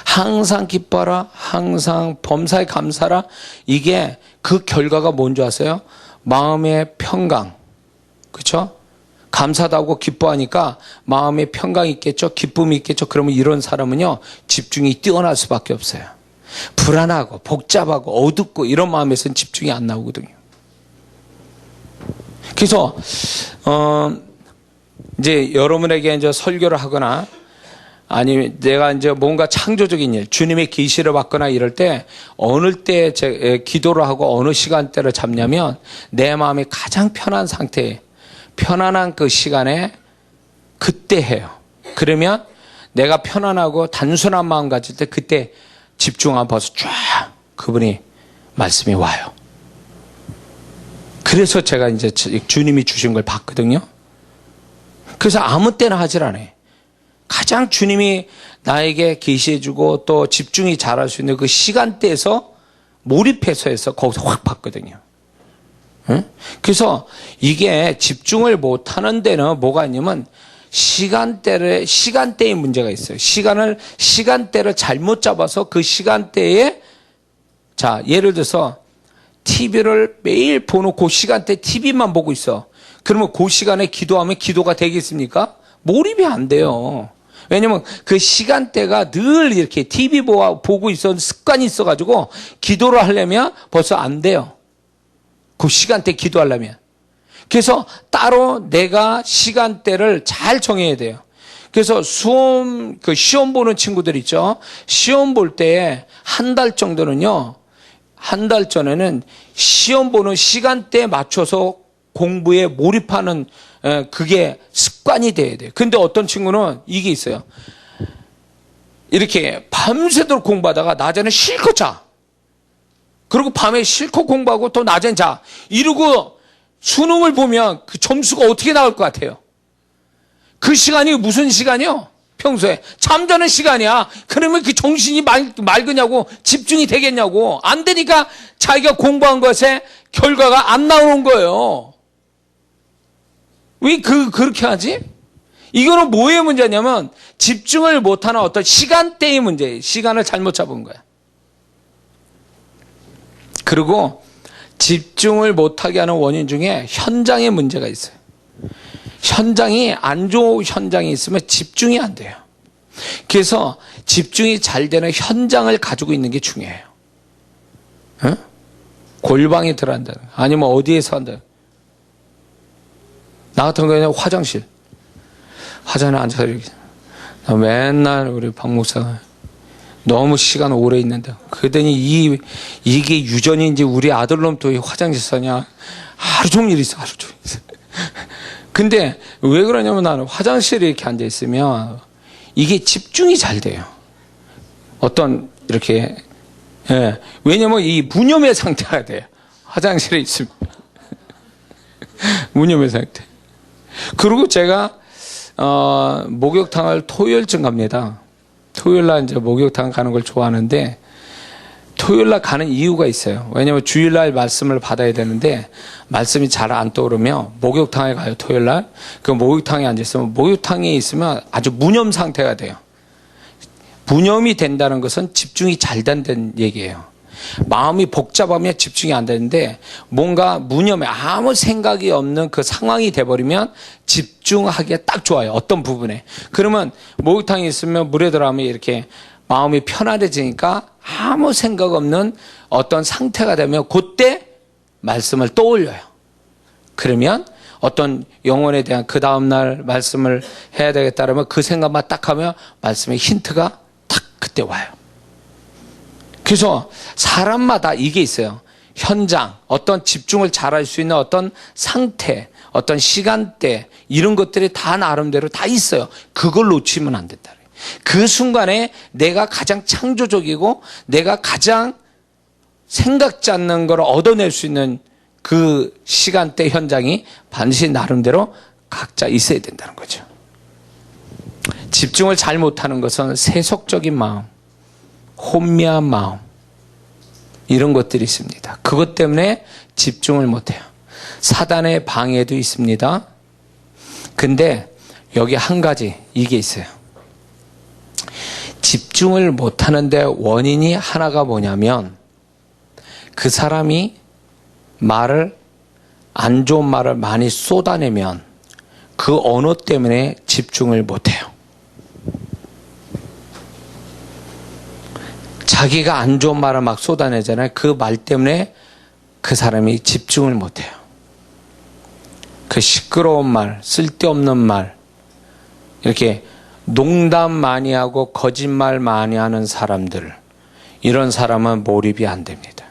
항상 기뻐하라. 항상 범사에 감사하라. 이게 그 결과가 뭔지 아세요? 마음의 평강. 그렇죠? 감사하다고 기뻐하니까 마음에 평강이 있겠죠? 기쁨이 있겠죠? 그러면 이런 사람은요, 집중이 뛰어날 수밖에 없어요. 불안하고 복잡하고 어둡고 이런 마음에서는 집중이 안 나오거든요. 그래서 이제 여러분에게 이제 설교를 하거나 아니면 내가 이제 뭔가 창조적인 일, 주님의 계시를 받거나 이럴 때 어느 때 기도를 하고 어느 시간대를 잡냐면 내 마음이 가장 편한 상태에 편안한 그 시간에 그때 해요. 그러면 내가 편안하고 단순한 마음 가질 때 그때 집중하면 벌써 쫙 그분이 말씀이 와요. 그래서 제가 이제 주님이 주신 걸 봤거든요. 그래서 아무 때나 하질 않아요. 가장 주님이 나에게 계시해주고 또 집중이 잘할 수 있는 그 시간대에서 몰입해서 해서 거기서 확 봤거든요. 응? 그래서 이게 집중을 못하는 데는 뭐가 있냐면 시간대의 문제가 있어요. 시간대를 잘못 잡아서 그 시간대에 자, 예를 들어서 TV를 매일 보놓고 그 시간대 TV만 보고 있어. 그러면 그 시간에 기도하면 기도가 되겠습니까? 몰입이 안 돼요. 왜냐면 그 시간대가 늘 이렇게 TV 보고 있었는 습관이 있어가지고 기도를 하려면 벌써 안 돼요. 그 시간대 기도하려면. 그래서 따로 내가 시간대를 잘 정해야 돼요. 그래서 시험 보는 친구들 있죠. 시험 볼 때 한 달 정도는요. 한 달 전에는 시험 보는 시간대에 맞춰서 공부에 몰입하는 그게 습관이 돼야 돼요. 근데 어떤 친구는 이게 있어요. 이렇게 밤새도록 공부하다가 낮에는 실컷 자. 그리고 밤에 실컷 공부하고 또 낮엔 자. 이러고 수능을 보면 그 점수가 어떻게 나올 것 같아요? 그 시간이 무슨 시간이요? 평소에 잠자는 시간이야. 그러면 그 정신이 맑으냐고, 집중이 되겠냐고. 안 되니까 자기가 공부한 것에 결과가 안 나오는 거예요. 왜 그렇게 하지? 이거는 뭐의 문제냐면 집중을 못하는 어떤 시간대의 문제예요. 시간을 잘못 잡은 거야. 그리고 집중을 못하게 하는 원인 중에 현장의 문제가 있어요. 현장이 안 좋은 현장이 있으면 집중이 안 돼요. 그래서 집중이 잘 되는 현장을 가지고 있는 게 중요해요. 어? 골방에 들어간다. 아니면 어디에서 한다. 나 같은 경우에는 화장실에 앉아서 이렇게. 맨날 우리 박 목사가 너무 시간 오래 있는데. 그러더니 이게 유전인지 우리 아들놈도 화장실 사냐. 하루 종일 있어, 하루 종일 있어. 근데 왜 그러냐면 나는 화장실에 이렇게 앉아 있으면 이게 집중이 잘 돼요. 어떤, 이렇게, 예. 왜냐면 이 무념의 상태가 돼요. 화장실에 있으면. 무념의 상태. 그리고 제가, 목욕탕을 토요일쯤 갑니다. 토요일날 이제 목욕탕 가는 걸 좋아하는데, 토요일날 가는 이유가 있어요. 왜냐면 주일날 말씀을 받아야 되는데, 말씀이 잘 안 떠오르면 목욕탕에 가요, 토요일날. 그 목욕탕에 앉아있으면, 목욕탕에 있으면 아주 무념 상태가 돼요. 무념이 된다는 것은 집중이 잘 된다는 얘기예요. 마음이 복잡하면 집중이 안 되는데 뭔가 무념에 아무 생각이 없는 그 상황이 돼버리면 집중하기가 딱 좋아요. 어떤 부분에. 그러면 목욕탕에 있으면 물에 들어가면 이렇게 마음이 편안해지니까 아무 생각 없는 어떤 상태가 되면 그때 말씀을 떠올려요. 그러면 어떤 영혼에 대한 그 다음날 말씀을 해야 되겠다 그러면 그 생각만 딱 하면 말씀의 힌트가 딱 그때 와요. 그래서 사람마다 이게 있어요. 현장, 어떤 집중을 잘할 수 있는 어떤 상태, 어떤 시간대, 이런 것들이 다 나름대로 다 있어요. 그걸 놓치면 안 된다. 그 순간에 내가 가장 창조적이고 내가 가장 생각지 않는 걸 얻어낼 수 있는 그 시간대 현장이 반드시 나름대로 각자 있어야 된다는 거죠. 집중을 잘 못하는 것은 세속적인 마음, 혼미한 마음, 이런 것들이 있습니다. 그것 때문에 집중을 못해요. 사단의 방해도 있습니다. 근데 여기 한 가지 이게 있어요. 집중을 못하는데 원인이 하나가 뭐냐면 그 사람이 안 좋은 말을 많이 쏟아내면 그 언어 때문에 집중을 못해요. 자기가 안 좋은 말을 막 쏟아내잖아요. 그 말 때문에 그 사람이 집중을 못해요. 그 시끄러운 말, 쓸데없는 말, 이렇게 농담 많이 하고 거짓말 많이 하는 사람들, 이런 사람은 몰입이 안 됩니다.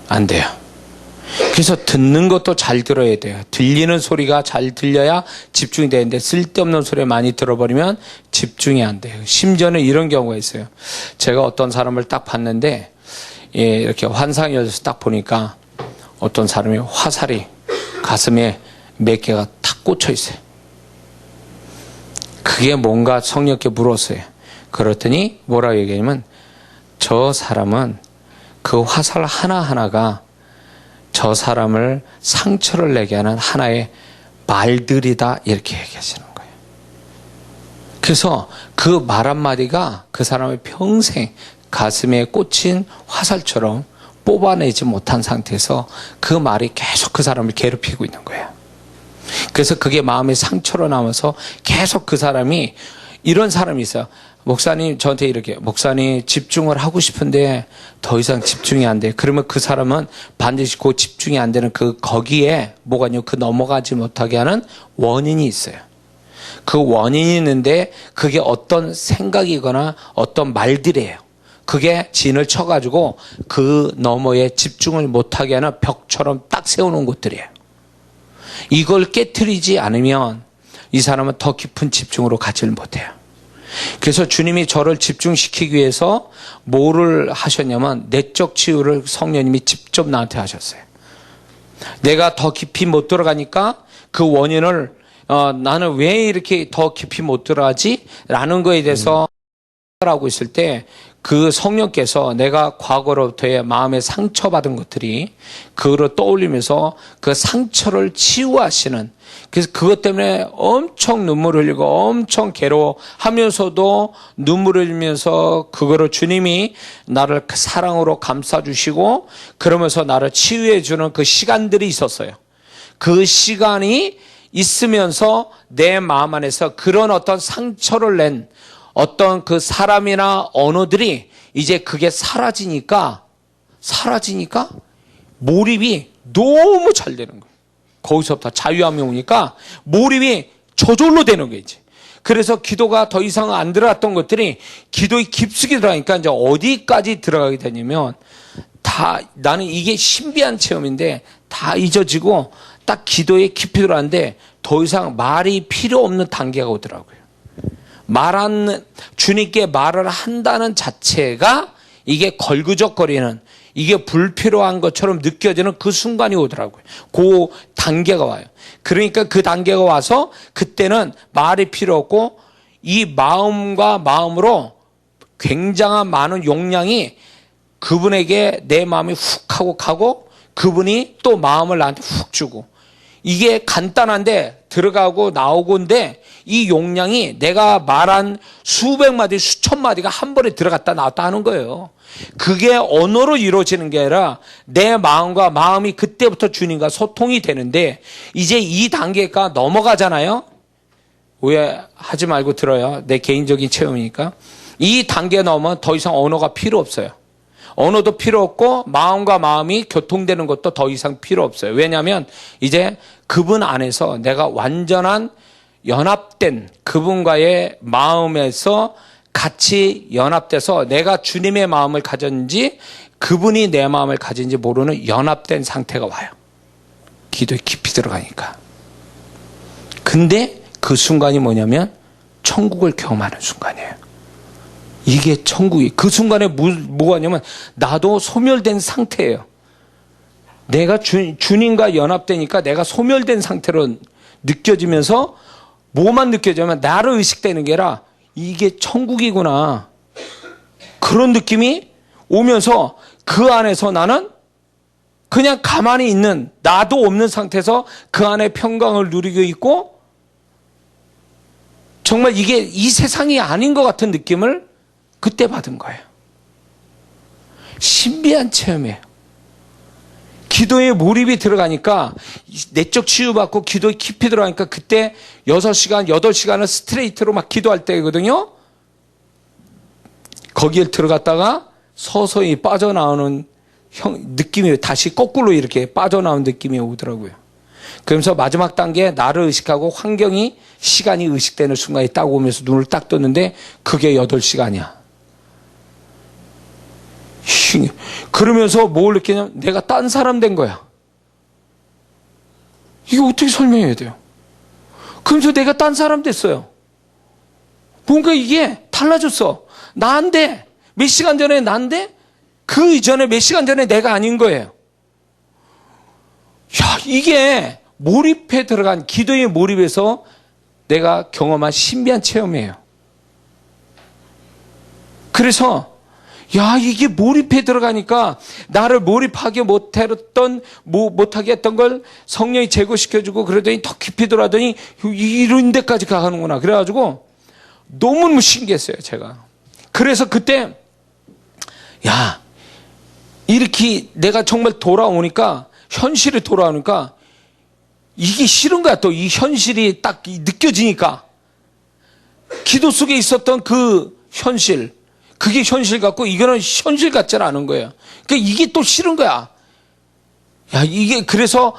안 돼요. 그래서 듣는 것도 잘 들어야 돼요. 들리는 소리가 잘 들려야 집중이 되는데 쓸데없는 소리 많이 들어버리면 집중이 안 돼요. 심지어는 이런 경우가 있어요. 제가 어떤 사람을 딱 봤는데 이렇게 환상이 열려서 딱 보니까 어떤 사람이 화살이 가슴에 몇 개가 탁 꽂혀 있어요. 그게 뭔가 성령께 물었어요. 그랬더니 뭐라고 얘기하냐면 저 사람은 그 화살 하나하나가 저 사람을 상처를 내게 하는 하나의 말들이다, 이렇게 얘기하시는 거예요. 그래서 그 말 한마디가 그 사람의 평생 가슴에 꽂힌 화살처럼 뽑아내지 못한 상태에서 그 말이 계속 그 사람을 괴롭히고 있는 거예요. 그래서 그게 마음의 상처로 남아서 계속 그 사람이, 이런 사람이 있어요. 목사님 저한테 이렇게, 목사님 집중을 하고 싶은데 더 이상 집중이 안 돼. 그러면 그 사람은 반드시 그 집중이 안 되는 거기에 뭐가 있냐면 그 넘어가지 못하게 하는 원인이 있어요. 그 원인이 있는데 그게 어떤 생각이거나 어떤 말들이에요. 그게 진을 쳐가지고 그 너머에 집중을 못하게 하는 벽처럼 딱 세우는 것들이에요. 이걸 깨트리지 않으면 이 사람은 더 깊은 집중으로 가지를 못해요. 그래서 주님이 저를 집중시키기 위해서 뭐를 하셨냐면 내적 치유를 성령님이 직접 나한테 하셨어요. 내가 더 깊이 못 들어가니까 그 원인을 나는 왜 이렇게 더 깊이 못 들어가지? 라는 거에 대해서 하고 있을 때 그 성령께서 내가 과거로부터의 마음에 상처받은 것들이 그거를 떠올리면서 그 상처를 치유하시는, 그래서 그것 때문에 엄청 눈물을 흘리고 엄청 괴로워하면서도 눈물을 흘리면서 그거를 주님이 나를 사랑으로 감싸주시고 그러면서 나를 치유해 주는 그 시간들이 있었어요. 그 시간이 있으면서 내 마음 안에서 그런 어떤 상처를 낸 어떤 그 사람이나 언어들이 이제 그게 사라지니까 몰입이 너무 잘 되는 거예요. 거기서부터 자유함이 오니까 몰입이 저절로 되는 거예요. 이제. 그래서 기도가 더 이상 안 들어갔던 것들이 기도에 깊숙이 들어가니까 이제 어디까지 들어가게 되냐면 다 나는 이게 신비한 체험인데 다 잊어지고 딱 기도에 깊이 들어갔는데 더 이상 말이 필요 없는 단계가 오더라고요. 주님께 말을 한다는 자체가 이게 걸그적거리는, 이게 불필요한 것처럼 느껴지는 그 순간이 오더라고요. 그 단계가 와요. 그러니까 그 단계가 와서 그때는 말이 필요 없고 이 마음과 마음으로 굉장한 많은 용량이 그분에게 내 마음이 훅 하고 가고 그분이 또 마음을 나한테 훅 주고, 이게 간단한데 들어가고 나오고인데 이 용량이 내가 말한 수백 마디 수천 마디가 한 번에 들어갔다 나왔다 하는 거예요. 그게 언어로 이루어지는 게 아니라 내 마음과 마음이 그때부터 주님과 소통이 되는데, 이제 이 단계가 넘어가잖아요. 오해하지 말고 들어요. 내 개인적인 체험이니까. 이 단계 넘으면 더 이상 언어가 필요 없어요. 언어도 필요 없고 마음과 마음이 교통되는 것도 더 이상 필요 없어요. 왜냐하면 이제 그분 안에서 내가 완전한 연합된 그분과의 마음에서 같이 연합돼서 내가 주님의 마음을 가졌는지 그분이 내 마음을 가진지 모르는 연합된 상태가 와요. 기도에 깊이 들어가니까. 근데 그 순간이 뭐냐면 천국을 경험하는 순간이에요. 이게 천국이, 그 순간에 뭐가 있냐면 나도 소멸된 상태예요. 내가 주님과 연합되니까 내가 소멸된 상태로 느껴지면서 뭐만 느껴지냐면 나를 의식되는 게 아니라 이게 천국이구나. 그런 느낌이 오면서 그 안에서 나는 그냥 가만히 있는, 나도 없는 상태에서 그 안에 평강을 누리고 있고 정말 이게 이 세상이 아닌 것 같은 느낌을 그때 받은 거예요. 신비한 체험이에요. 기도에 몰입이 들어가니까 내적 치유받고 기도에 깊이 들어가니까 그때 6시간, 8시간을 스트레이트로 막 기도할 때거든요. 거기에 들어갔다가 서서히 빠져나오는 느낌이 다시 거꾸로 이렇게 빠져나오는 느낌이 오더라고요. 그러면서 마지막 단계에 나를 의식하고 환경이, 시간이 의식되는 순간이 딱 오면서 눈을 딱 떴는데 그게 8시간이야. 그러면서 뭘 느끼냐면 내가 딴 사람 된 거야. 이게 어떻게 설명해야 돼요? 그러면서 내가 딴 사람 됐어요. 뭔가 이게 달라졌어. 나인데, 몇 시간 전에 나인데 그 이전에 몇 시간 전에 내가 아닌 거예요. 야, 이게 몰입에 들어간, 기도에 몰입해서 내가 경험한 신비한 체험이에요. 그래서 야, 이게 몰입에 들어가니까 나를 몰입하게 못하게 했던 걸 성령이 제거시켜주고 그러더니 더 깊이 들어가더니 이런 데까지 가는구나. 그래가지고 너무 신기했어요, 제가. 그래서 그때, 야, 이렇게 내가 정말 돌아오니까, 현실이 돌아오니까 이게 싫은 거야. 또 이 현실이 딱 느껴지니까. 기도 속에 있었던 그 현실, 그게 현실 같고 이거는 현실 같지 않은 거예요. 그러니까 이게 또 싫은 거야. 야, 이게 그래서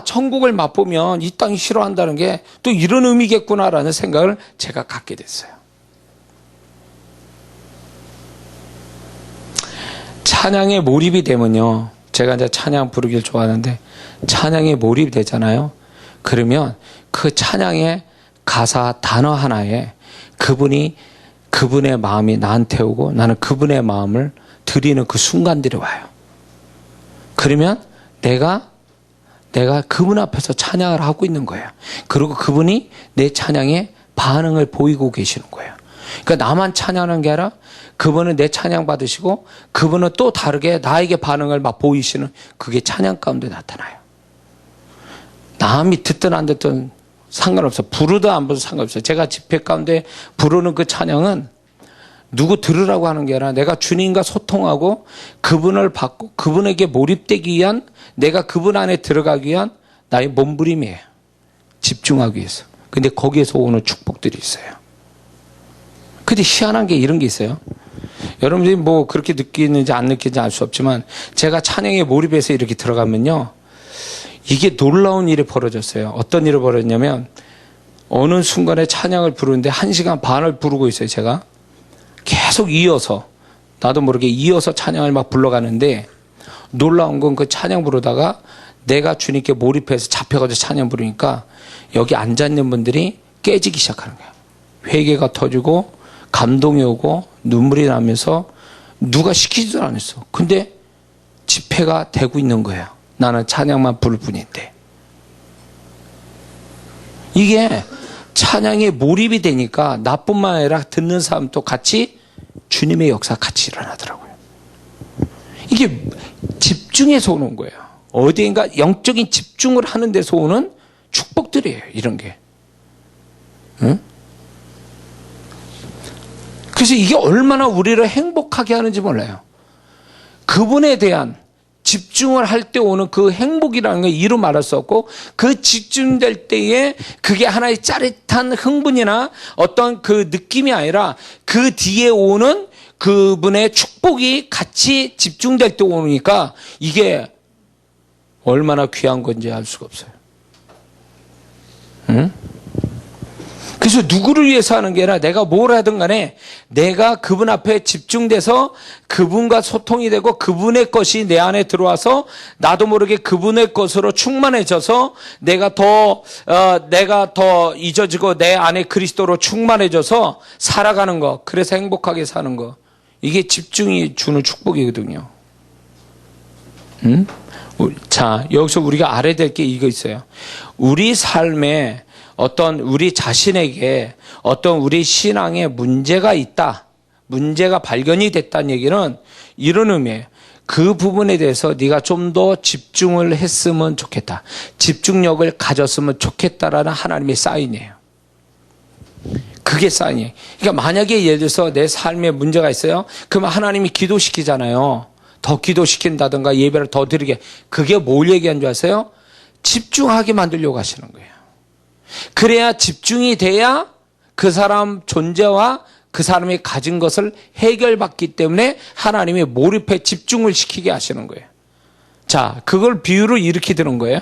천국을 맛보면 이 땅이 싫어한다는 게 또 이런 의미겠구나라는 생각을 제가 갖게 됐어요. 찬양에 몰입이 되면요. 제가 이제 찬양 부르기를 좋아하는데 찬양에 몰입이 되잖아요. 그러면 그 찬양의 가사 단어 하나에 그분의 마음이 나한테 오고 나는 그분의 마음을 드리는 그 순간들이 와요. 그러면 내가 내가 그분 앞에서 찬양을 하고 있는 거예요. 그리고 그분이 내 찬양에 반응을 보이고 계시는 거예요. 그러니까 나만 찬양하는 게 아니라 그분은 내 찬양 받으시고 그분은 또 다르게 나에게 반응을 막 보이시는, 그게 찬양 가운데 나타나요. 남이 듣든 안 듣든 상관없어. 부르든 안 부르든 상관없어요. 제가 집회 가운데 부르는 그 찬양은 누구 들으라고 하는 게 아니라 내가 주님과 소통하고 그분을 받고 그분에게 몰입되기 위한, 내가 그분 안에 들어가기 위한 나의 몸부림이에요. 집중하기 위해서. 근데 거기에서 오는 축복들이 있어요. 근데 희한한 게 이런 게 있어요. 여러분들이 뭐 그렇게 느끼는지 안 느끼는지 알 수 없지만 제가 찬양에 몰입해서 이렇게 들어가면요, 이게 놀라운 일이 벌어졌어요. 어떤 일이 벌어졌냐면 어느 순간에 찬양을 부르는데 1시간 반을 부르고 있어요. 제가 계속 이어서, 나도 모르게 이어서 찬양을 막 불러가는데 놀라운 건 그 찬양 부르다가 내가 주님께 몰입해서 잡혀가지고 찬양 부르니까 여기 앉아있는 분들이 깨지기 시작하는 거예요. 회개가 터지고 감동이 오고 눈물이 나면서 누가 시키지도 않았어. 근데 집회가 되고 있는 거예요. 나는 찬양만 부를 뿐인데. 이게 찬양에 몰입이 되니까 나뿐만 아니라 듣는 사람도 같이 주님의 역사가 같이 일어나더라고요. 이게 집중해서 오는 거예요. 어디인가 영적인 집중을 하는 데서 오는 축복들이에요. 이런 게. 응? 그래서 이게 얼마나 우리를 행복하게 하는지 몰라요. 그분에 대한 집중을 할 때 오는 그 행복이라는 걸 이루 말할 수 없고, 그 집중될 때에 그게 하나의 짜릿한 흥분이나 어떤 그 느낌이 아니라 그 뒤에 오는 그분의 축복이 같이 집중될 때 오니까 이게 얼마나 귀한 건지 알 수가 없어요. 응? 그래서 누구를 위해서 하는 게 아니라 내가 뭘 하든 간에 내가 그분 앞에 집중돼서 그분과 소통이 되고 그분의 것이 내 안에 들어와서 나도 모르게 그분의 것으로 충만해져서 내가 더 잊어지고 내 안에 그리스도로 충만해져서 살아가는 거, 그래서 행복하게 사는 거, 이게 집중이 주는 축복이거든요. 자, 여기서 우리가 알아야 될 게 이거 있어요. 우리 삶에 어떤 우리 자신에게 어떤 우리 신앙에 문제가 있다, 문제가 발견이 됐다는 얘기는 이런 의미예요. 그 부분에 대해서 네가 좀 더 집중을 했으면 좋겠다, 집중력을 가졌으면 좋겠다라는 하나님의 사인이에요. 그게 사인이에요. 그러니까 만약에 예를 들어서 내 삶에 문제가 있어요. 그러면 하나님이 기도시키잖아요. 더 기도시킨다든가 예배를 더 드리게. 그게 뭘 얘기한 줄 아세요? 집중하게 만들려고 하시는 거예요. 그래야 집중이 돼야 그 사람 존재와 그 사람이 가진 것을 해결받기 때문에 하나님이 몰입해 집중을 시키게 하시는 거예요. 자, 그걸 비유로 이렇게 드는 거예요.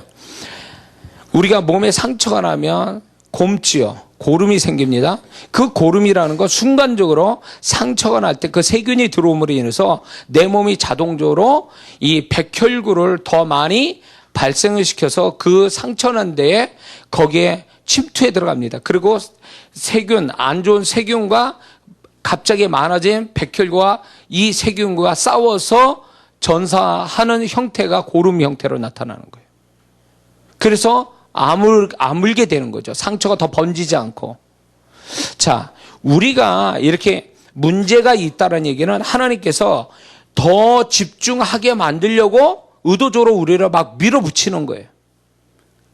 우리가 몸에 상처가 나면 곰쥐요, 고름이 생깁니다. 그 고름이라는 건 순간적으로 상처가 날 때 그 세균이 들어옴으로 인해서 내 몸이 자동적으로 이 백혈구를 더 많이 발생을 시켜서 그 상처난 데에 거기에 침투해 들어갑니다. 그리고 세균, 안 좋은 세균과 갑자기 많아진 백혈구와 이 세균과 싸워서 전사하는 형태가 고름 형태로 나타나는 거예요. 그래서 아물게 되는 거죠. 상처가 더 번지지 않고. 자, 우리가 이렇게 문제가 있다는 얘기는 하나님께서 더 집중하게 만들려고 의도적으로 우리를 막 밀어붙이는 거예요.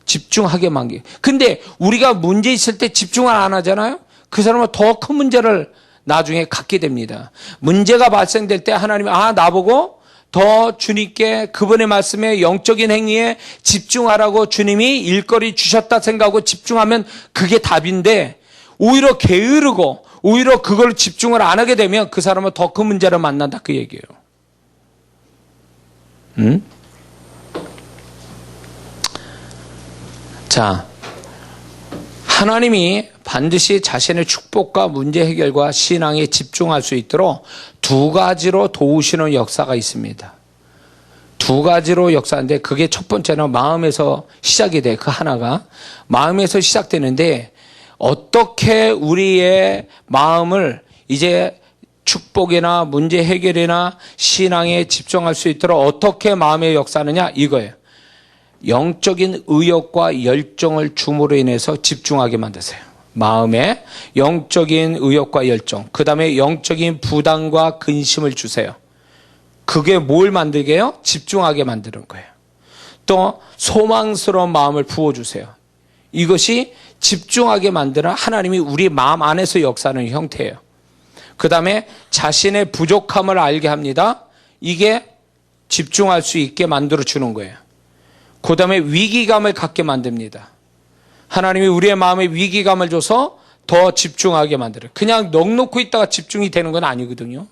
집중하게 만들게. 근데 우리가 문제 있을 때 집중을 안 하잖아요. 그 사람은 더 큰 문제를 나중에 갖게 됩니다. 문제가 발생될 때 하나님이 나보고 더 주님께 그분의 말씀에 영적인 행위에 집중하라고 주님이 일거리 주셨다 생각하고 집중하면 그게 답인데, 오히려 게으르고 오히려 그걸 집중을 안 하게 되면 그 사람은 더 큰 문제를 만난다, 그 얘기예요. 자, 하나님이 반드시 자신의 축복과 문제 해결과 신앙에 집중할 수 있도록 두 가지로 도우시는 역사가 있습니다. 두 가지로 역사인데, 그게 첫 번째는 마음에서 시작이 돼. 그 하나가 마음에서 시작되는데, 어떻게 우리의 마음을 이제 축복이나 문제 해결이나 신앙에 집중할 수 있도록 어떻게 마음에 역사하느냐, 이거예요. 영적인 의욕과 열정을 줌으로 인해서 집중하게 만드세요. 마음에 영적인 의욕과 열정, 그 다음에 영적인 부담과 근심을 주세요. 그게 뭘 만들게 해요? 집중하게 만드는 거예요. 또 소망스러운 마음을 부어주세요. 이것이 집중하게 만드는 하나님이 우리 마음 안에서 역사하는 형태예요. 그 다음에 자신의 부족함을 알게 합니다. 이게 집중할 수 있게 만들어주는 거예요. 그 다음에 위기감을 갖게 만듭니다. 하나님이 우리의 마음에 위기감을 줘서 더 집중하게 만들어요. 그냥 넋놓고 있다가 집중이 되는 건 아니거든요.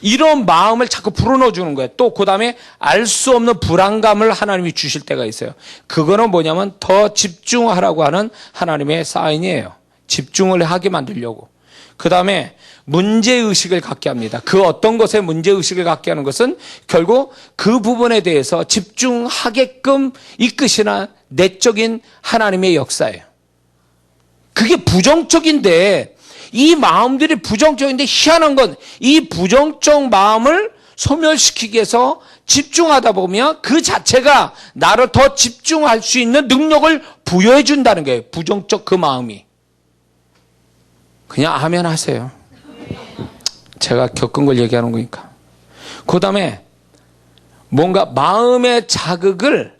이런 마음을 자꾸 불어넣어 주는 거예요. 또 그 다음에 알 수 없는 불안감을 하나님이 주실 때가 있어요. 그거는 뭐냐면 더 집중하라고 하는 하나님의 사인이에요. 집중을 하게 만들려고. 그 다음에 문제의식을 갖게 합니다. 그 어떤 것에 문제의식을 갖게 하는 것은 결국 그 부분에 대해서 집중하게끔 이끄시는 내적인 하나님의 역사예요. 그게 부정적인데, 이 마음들이 부정적인데 희한한 건 이 부정적 마음을 소멸시키기 위해서 집중하다 보면 그 자체가 나를 더 집중할 수 있는 능력을 부여해 준다는 거예요. 부정적 그 마음이. 그냥 아멘 하세요. 제가 겪은 걸 얘기하는 거니까. 그 다음에 뭔가 마음의 자극을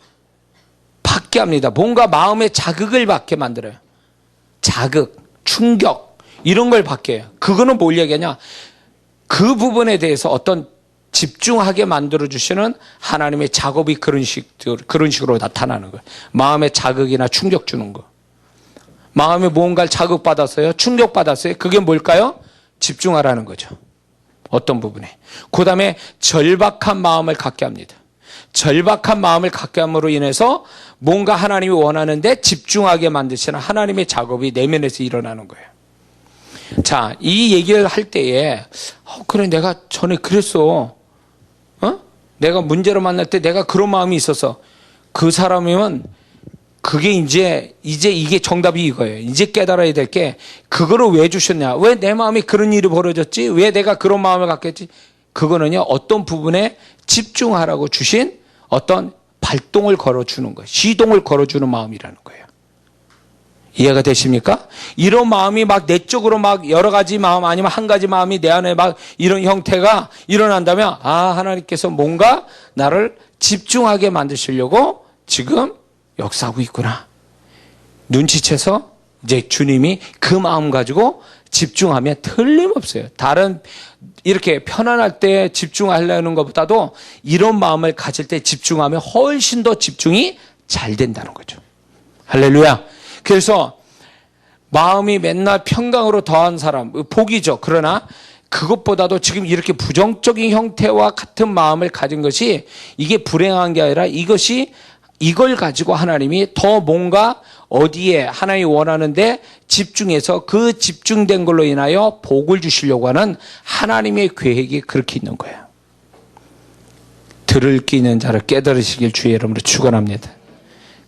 받게 합니다. 뭔가 마음의 자극을 받게 만들어요. 자극, 충격 이런 걸 받게 해요. 그거는 뭘 얘기하냐? 그 부분에 대해서 어떤 집중하게 만들어주시는 하나님의 작업이 그런 식으로 나타나는 거예요. 마음의 자극이나 충격 주는 거. 마음에 뭔가를 자극받았어요? 충격받았어요? 그게 뭘까요? 집중하라는 거죠. 어떤 부분에. 그 다음에 절박한 마음을 갖게 합니다. 절박한 마음을 갖게 함으로 인해서 뭔가 하나님이 원하는데 집중하게 만드시는 하나님의 작업이 내면에서 일어나는 거예요. 자, 이 얘기를 할 때에 그래 내가 전에 그랬어. 내가 문제로 만날 때 내가 그런 마음이 있어서 그 사람이면 그게 이제 이게 정답이 이거예요. 이제 깨달아야 될 게 그거를 왜 주셨냐? 왜 내 마음에 그런 일이 벌어졌지? 왜 내가 그런 마음을 갖겠지? 그거는요, 어떤 부분에 집중하라고 주신 어떤 발동을 걸어주는 거예요. 시동을 걸어주는 마음이라는 거예요. 이해가 되십니까? 이런 마음이 막 내적으로 막 여러 가지 마음 아니면 한 가지 마음이 내 안에 막 이런 형태가 일어난다면 하나님께서 뭔가 나를 집중하게 만드시려고 지금 역사하고 있구나. 눈치채서 이제 주님이 그 마음 가지고 집중하면 틀림없어요. 다른 이렇게 편안할 때 집중하려는 것보다도 이런 마음을 가질 때 집중하면 훨씬 더 집중이 잘 된다는 거죠. 할렐루야. 그래서 마음이 맨날 평강으로 더한 사람, 복이죠. 그러나 그것보다도 지금 이렇게 부정적인 형태와 같은 마음을 가진 것이 이게 불행한 게 아니라 이걸 가지고 하나님이 더 뭔가 어디에 하나님이 원하는데 집중해서 그 집중된 걸로 인하여 복을 주시려고 하는 하나님의 계획이 그렇게 있는 거예요. 들을 끼 있는 자를 깨달으시길 주의 이름으로 축원합니다.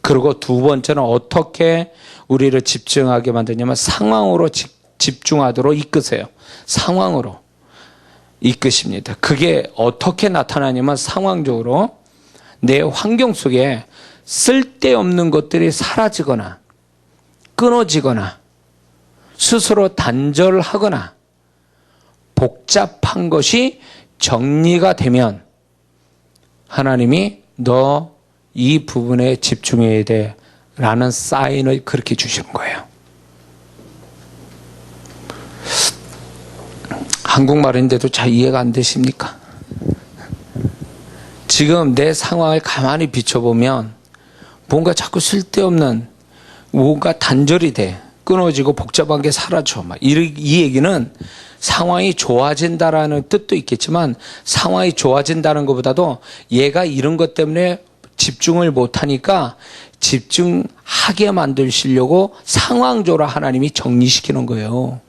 그리고 두 번째는 어떻게 우리를 집중하게 만드냐면 상황으로 집중하도록 이끄세요. 상황으로 이끄십니다. 그게 어떻게 나타나냐면 상황적으로 내 환경 속에 쓸데없는 것들이 사라지거나 끊어지거나 스스로 단절하거나 복잡한 것이 정리가 되면 하나님이 너 이 부분에 집중해야 돼 라는 사인을 그렇게 주시는 거예요. 한국말인데도 잘 이해가 안 되십니까? 지금 내 상황을 가만히 비춰보면 뭔가 자꾸 쓸데없는 뭔가 단절이 돼. 끊어지고 복잡한 게 사라져. 이 얘기는 상황이 좋아진다라는 뜻도 있겠지만 상황이 좋아진다는 것보다도 얘가 이런 것 때문에 집중을 못하니까 집중하게 만드시려고 상황적으로 하나님이 정리시키는 거예요.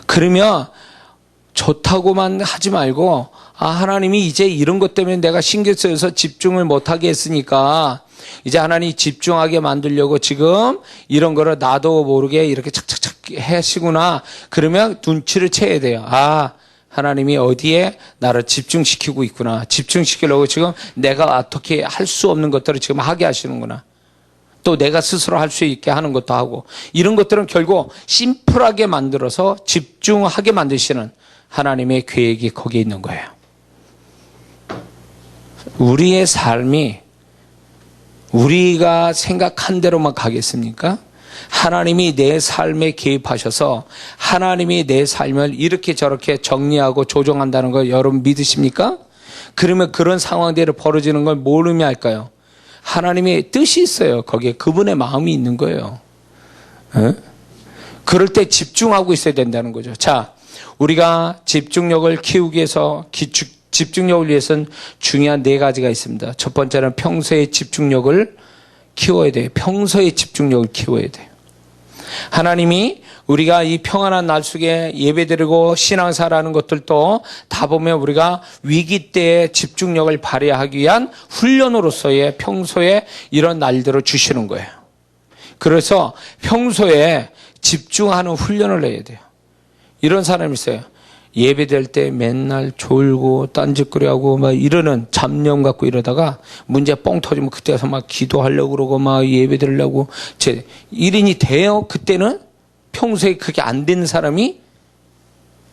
그러면 좋다고만 하지 말고 하나님이 이제 이런 것 때문에 내가 신경 쓰여서 집중을 못하게 했으니까 이제 하나님이 집중하게 만들려고 지금 이런 거를 나도 모르게 이렇게 착착착 하시구나. 그러면 눈치를 채야 돼요. 하나님이 어디에 나를 집중시키고 있구나. 집중시키려고 지금 내가 어떻게 할 수 없는 것들을 지금 하게 하시는구나. 또 내가 스스로 할 수 있게 하는 것도 하고, 이런 것들은 결국 심플하게 만들어서 집중하게 만드시는 하나님의 계획이 거기에 있는 거예요. 우리의 삶이 우리가 생각한 대로만 가겠습니까? 하나님이 내 삶에 개입하셔서 하나님이 내 삶을 이렇게 저렇게 정리하고 조정한다는 걸 여러분 믿으십니까? 그러면 그런 상황들이 벌어지는 걸 뭘 의미할까요? 하나님의 뜻이 있어요. 거기에 그분의 마음이 있는 거예요. 그럴 때 집중하고 있어야 된다는 거죠. 자, 우리가 집중력을 키우기 위해서, 집중력을 위해서는 중요한 4가지가 있습니다. 첫 번째는 평소에 집중력을 키워야 돼요. 평소에 집중력을 키워야 돼요. 하나님이 우리가 이 평안한 날 속에 예배드리고 신앙생활하는 것들도 다 보면 우리가 위기 때의 집중력을 발휘하기 위한 훈련으로서의 평소에 이런 날들을 주시는 거예요. 그래서 평소에 집중하는 훈련을 해야 돼요. 이런 사람이 있어요. 예배될 때 맨날 졸고 딴짓거리하고 막 이러는 잡념 갖고 이러다가 문제 뻥 터지면 그때 가서 막 기도하려고 그러고 막 예배드리려고 제 1인이 돼요. 그때는 평소에 그게 안 되는 사람이,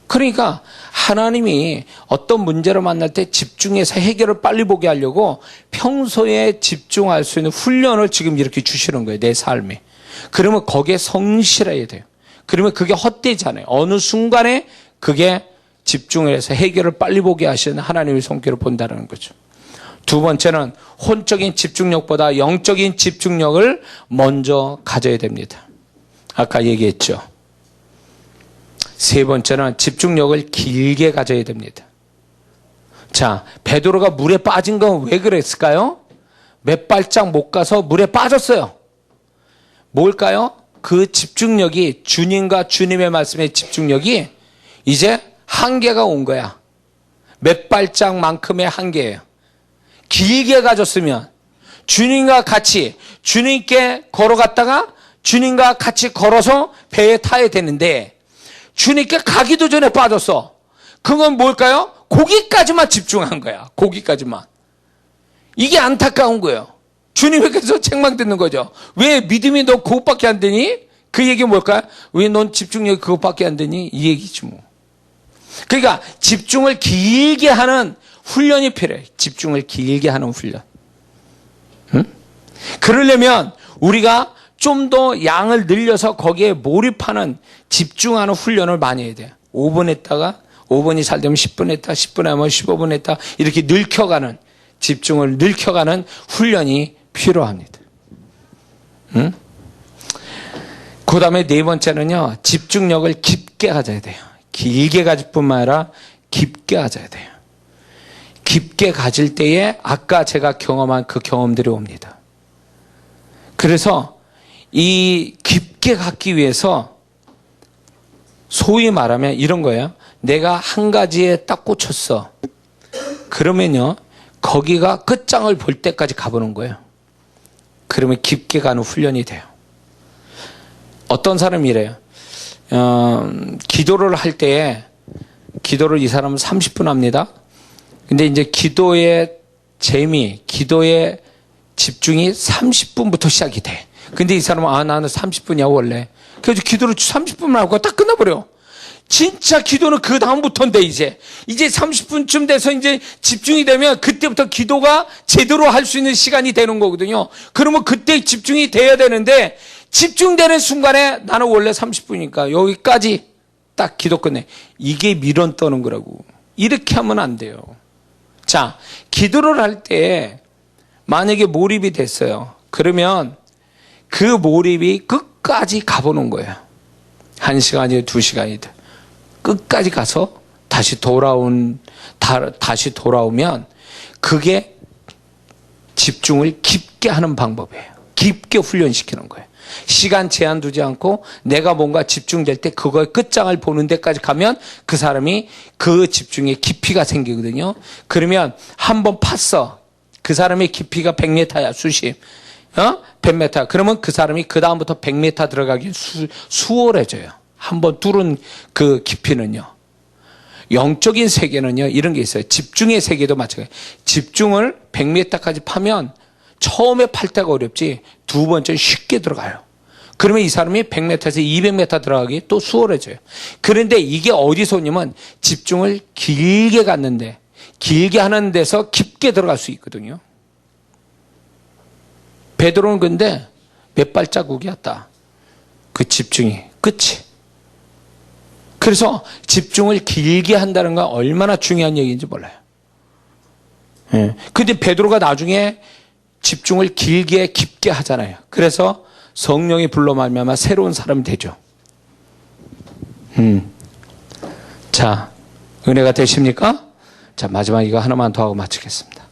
그러니까 하나님이 어떤 문제를 만날 때 집중해서 해결을 빨리 보게 하려고 평소에 집중할 수 있는 훈련을 지금 이렇게 주시는 거예요. 내 삶에. 그러면 거기에 성실해야 돼요. 그러면 그게 헛되잖아요. 어느 순간에 그게 집중을 해서 해결을 빨리 보게 하시는 하나님의 손길을 본다는 거죠. 두 번째는 혼적인 집중력보다 영적인 집중력을 먼저 가져야 됩니다. 아까 얘기했죠. 세 번째는 집중력을 길게 가져야 됩니다. 자, 베드로가 물에 빠진 건 왜 그랬을까요? 몇 발짝 못 가서 물에 빠졌어요. 뭘까요? 그 집중력이, 주님과 주님의 말씀의 집중력이 이제 한계가 온 거야. 몇 발짝만큼의 한계예요. 길게 가졌으면 주님과 같이, 주님께 걸어갔다가 주님과 같이 걸어서 배에 타야 되는데 주님께 가기도 전에 빠졌어. 그건 뭘까요? 거기까지만 집중한 거야. 거기까지만. 이게 안타까운 거예요. 주님께서 책망 듣는 거죠. 왜 믿음이 너 그것밖에 안 되니? 그 얘기 뭘까요? 왜 넌 집중력이 그것밖에 안 되니? 이 얘기지 뭐. 그러니까 집중을 길게 하는 훈련이 필요해. 집중을 길게 하는 훈련. 응? 그러려면 우리가 좀 더 양을 늘려서 거기에 몰입하는, 집중하는 훈련을 많이 해야 돼요. 5분 했다가 5분이 잘 되면 10분 했다, 10분 하면 15분 했다, 이렇게 늙혀가는, 집중을 늙혀가는 훈련이 필요합니다. 응? 그 다음에 네 번째는요, 집중력을 깊게 가져야 돼요. 길게 가질 뿐만 아니라 깊게 가져야 돼요. 깊게 가질 때에 아까 제가 경험한 그 경험들이 옵니다. 그래서 이 깊게 갖기 위해서 소위 말하면 이런 거예요. 내가 한 가지에 딱 꽂혔어. 그러면요, 거기가 끝장을 볼 때까지 가보는 거예요. 그러면 깊게 가는 훈련이 돼요. 어떤 사람이 이래요. 기도를 할 때에, 기도를 이 사람은 30분 합니다. 근데 이제 기도의 재미, 기도의 집중이 30분부터 시작이 돼. 근데 이 사람은, 나는 30분이야, 원래. 그래서 기도를 30분만 하고 딱 끝나버려. 진짜 기도는 그 다음부터인데, 이제 30분쯤 돼서 이제 집중이 되면 그때부터 기도가 제대로 할 수 있는 시간이 되는 거거든요. 그러면 그때 집중이 돼야 되는데, 집중되는 순간에 나는 원래 30분이니까 여기까지 딱 기도 끝내. 이게 미련 떠는 거라고. 이렇게 하면 안 돼요. 자, 기도를 할 때 만약에 몰입이 됐어요. 그러면 그 몰입이 끝까지 가보는 거예요. 1시간이든 2시간이든. 끝까지 가서 다시 돌아오면 그게 집중을 깊게 하는 방법이에요. 깊게 훈련시키는 거예요. 시간 제한 두지 않고 내가 뭔가 집중될 때 그거의 끝장을 보는 데까지 가면 그 사람이 그 집중에 깊이가 생기거든요. 그러면 한번 팠어. 그 사람의 깊이가 100m야, 수심. 100m. 그러면 그 사람이 그 다음부터 100m 들어가기 수월해져요. 한번 뚫은 그 깊이는요. 영적인 세계는요, 이런 게 있어요. 집중의 세계도 마찬가지예요. 집중을 100m까지 파면 처음에 팔 때가 어렵지 두 번째는 쉽게 들어가요. 그러면 이 사람이 100m에서 200m 들어가기 또 수월해져요. 그런데 이게 어디서 오냐면 집중을 길게 갔는데, 길게 하는 데서 깊게 들어갈 수 있거든요. 베드로는 근데 몇 발자국이었다. 그 집중이 끝이. 그래서 집중을 길게 한다는 건 얼마나 중요한 얘기인지 몰라요. 근데 베드로가 나중에 집중을 길게 깊게 하잖아요. 그래서 성령이 불러 말미암아 새로운 사람이 되죠. 자, 은혜가 되십니까? 자, 마지막 이거 하나만 더 하고 마치겠습니다.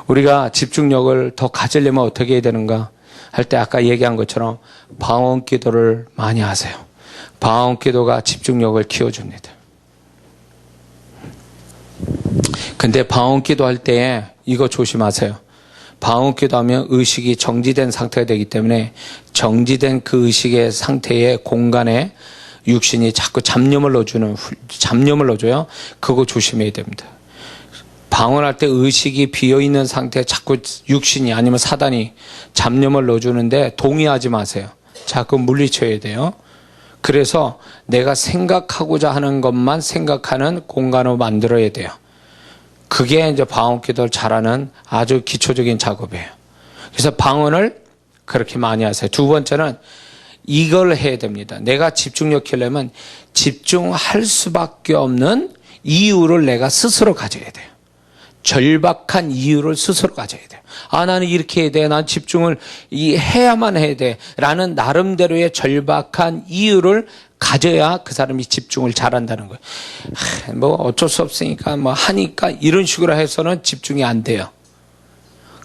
우리가 집중력을 더 가지려면 어떻게 해야 되는가 할 때 아까 얘기한 것처럼 방언 기도를 많이 하세요. 방언 기도가 집중력을 키워줍니다. 근데 방언 기도할 때 이거 조심하세요. 방언 기도하면 의식이 정지된 상태가 되기 때문에 정지된 그 의식의 상태의 공간에 육신이 자꾸 잡념을 넣어줘요. 그거 조심해야 됩니다. 방언할 때 의식이 비어있는 상태에 자꾸 육신이 아니면 사단이 잡념을 넣어주는데 동의하지 마세요. 자꾸 물리쳐야 돼요. 그래서 내가 생각하고자 하는 것만 생각하는 공간으로 만들어야 돼요. 그게 이제 방언 기도를 잘하는 아주 기초적인 작업이에요. 그래서 방언을 그렇게 많이 하세요. 두 번째는 이걸 해야 됩니다. 내가 집중력 키우려면 집중할 수밖에 없는 이유를 내가 스스로 가져야 돼요. 절박한 이유를 스스로 가져야 돼요. 아, 나는 이렇게 해야 돼. 난 집중을 해야만 해야 돼. 라는 나름대로의 절박한 이유를 가져야 그 사람이 집중을 잘한다는 거예요. 뭐 어쩔 수 없으니까 뭐 하니까 이런 식으로 해서는 집중이 안 돼요.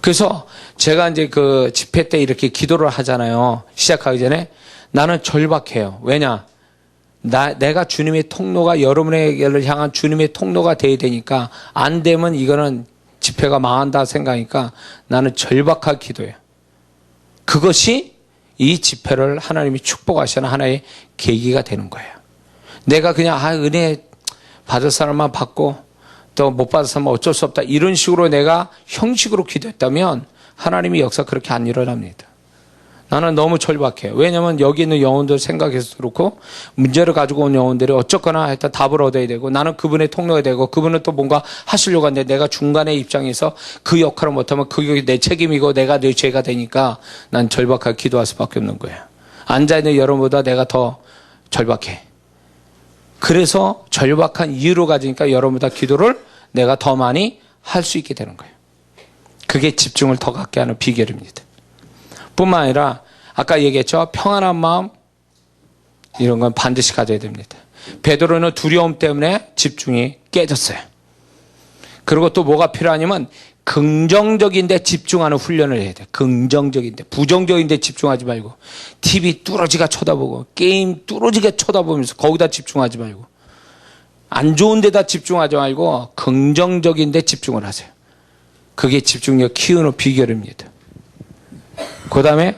그래서 제가 이제 그 집회 때 이렇게 기도를 하잖아요. 시작하기 전에 나는 절박해요. 왜냐? 내가 주님의 통로가 여러분에게를 향한 주님의 통로가 돼야 되니까 안 되면 이거는 집회가 망한다 생각하니까 나는 절박하게 기도해요. 그것이 이 집회를 하나님이 축복하시는 하나의 계기가 되는 거예요. 내가 그냥 은혜 받을 사람만 받고 또 못 받을 사람은 어쩔 수 없다 이런 식으로 내가 형식으로 기도했다면 하나님의 역사 그렇게 안 일어납니다. 나는 너무 절박해요. 왜냐하면 여기 있는 영혼들 생각해서 그렇고 문제를 가지고 온 영혼들이 어쨌거나 일단 답을 얻어야 되고 나는 그분의 통로가 되고 그분은 또 뭔가 하시려고 하는데 내가 중간에 입장에서 그 역할을 못하면 그게 내 책임이고 내가 내 죄가 되니까 난 절박하게 기도할 수밖에 없는 거예요. 앉아있는 여러분보다 내가 더 절박해. 그래서 절박한 이유로 가지니까 여러분보다 기도를 내가 더 많이 할 수 있게 되는 거예요. 그게 집중을 더 갖게 하는 비결입니다. 뿐만 아니라 아까 얘기했죠. 평안한 마음 이런 건 반드시 가져야 됩니다. 베드로는 두려움 때문에 집중이 깨졌어요. 그리고 또 뭐가 필요하냐면 긍정적인데 집중하는 훈련을 해야 돼요. 긍정적인데 부정적인데 집중하지 말고 TV 뚫어지게 쳐다보고 게임 뚫어지게 쳐다보면서 거기다 집중하지 말고 안 좋은 데다 집중하지 말고 긍정적인데 집중을 하세요. 그게 집중력 키우는 비결입니다. 그 다음에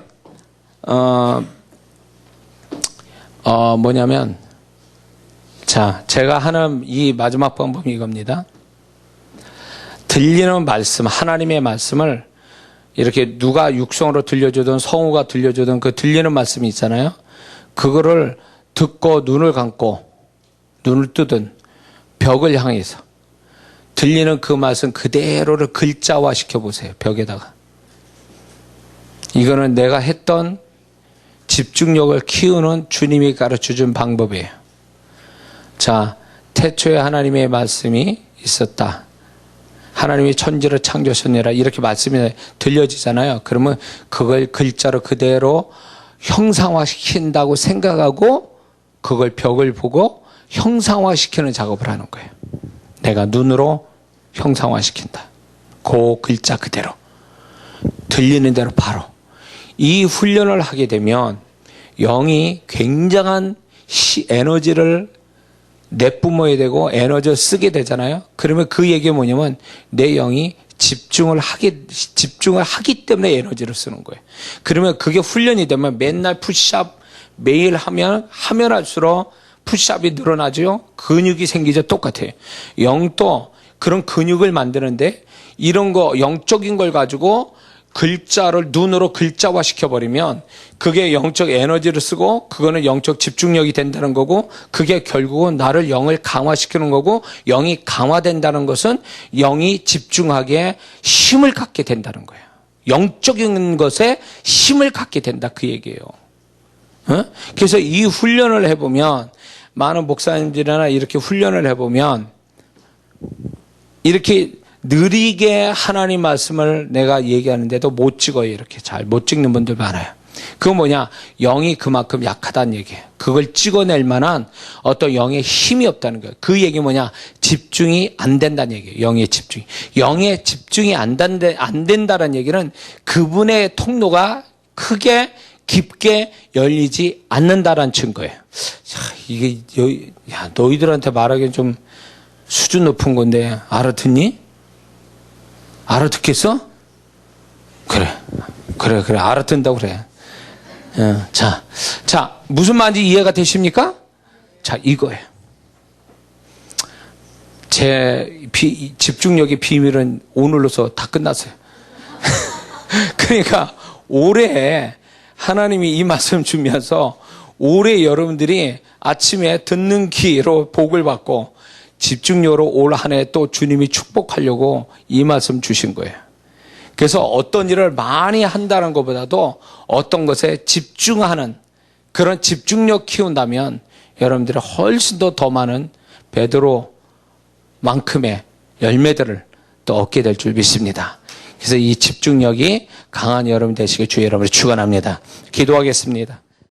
뭐냐면 자, 제가 하는 이 마지막 방법이 이겁니다. 들리는 말씀, 하나님의 말씀을 이렇게 누가 육성으로 들려주든 성우가 들려주든 그 들리는 말씀이 있잖아요. 그거를 듣고 눈을 감고 눈을 뜨든 벽을 향해서 들리는 그 말씀 그대로를 글자화 시켜보세요. 벽에다가. 이거는 내가 했던 집중력을 키우는 주님이 가르쳐준 방법이에요. 자, 태초에 하나님의 말씀이 있었다. 하나님이 천지를 창조하셨느라 이렇게 말씀이 들려지잖아요. 그러면 그걸 글자로 그대로 형상화시킨다고 생각하고 그걸 벽을 보고 형상화시키는 작업을 하는 거예요. 내가 눈으로 형상화시킨다. 그 글자 그대로. 들리는 대로 바로. 이 훈련을 하게 되면 영이 굉장한 에너지를 내뿜어야 되고 에너지를 쓰게 되잖아요. 그러면 그 얘기가 뭐냐면 내 영이 집중을 하기 때문에 에너지를 쓰는 거예요. 그러면 그게 훈련이 되면 맨날 푸시업 매일 하면 할수록 푸시업이 늘어나죠. 근육이 생기죠. 똑같아요. 영도 그런 근육을 만드는데 이런 거 영적인 걸 가지고 글자를 눈으로 글자화 시켜버리면 그게 영적 에너지를 쓰고 그거는 영적 집중력이 된다는 거고 그게 결국은 나를 영을 강화시키는 거고 영이 강화된다는 것은 영이 집중하기에 힘을 갖게 된다는 거예요. 영적인 것에 힘을 갖게 된다 그 얘기예요. 그래서 이 훈련을 해보면 많은 목사님들이나 이렇게 훈련을 해보면 이렇게 느리게 하나님 말씀을 내가 얘기하는데도 못 찍어요. 이렇게 잘 못 찍는 분들 많아요. 그건 뭐냐? 영이 그만큼 약하다는 얘기예요. 그걸 찍어낼 만한 어떤 영의 힘이 없다는 거예요. 그 얘기 뭐냐? 집중이 안 된다는 얘기예요. 영의 집중이. 영의 집중이 안 된다는 얘기는 그분의 통로가 크게 깊게 열리지 않는다라는 증거예요. 자, 이게 야, 너희들한테 말하기엔 좀 수준 높은 건데 알아듣니? 알아듣겠어? 그래 알아듣는다고 그래. 자 무슨 말인지 이해가 되십니까? 자 이거예요. 제 집중력의 비밀은 오늘로서 다 끝났어요. 그러니까 올해 하나님이 이 말씀 주면서 올해 여러분들이 아침에 듣는 귀로 복을 받고 집중력으로 올 한 해 또 주님이 축복하려고 이 말씀 주신 거예요. 그래서 어떤 일을 많이 한다는 것보다도 어떤 것에 집중하는 그런 집중력 키운다면 여러분들이 훨씬 더 많은 베드로만큼의 열매들을 또 얻게 될 줄 믿습니다. 그래서 이 집중력이 강한 여러분 되시길 주의 여러분을 축원합니다. 기도하겠습니다.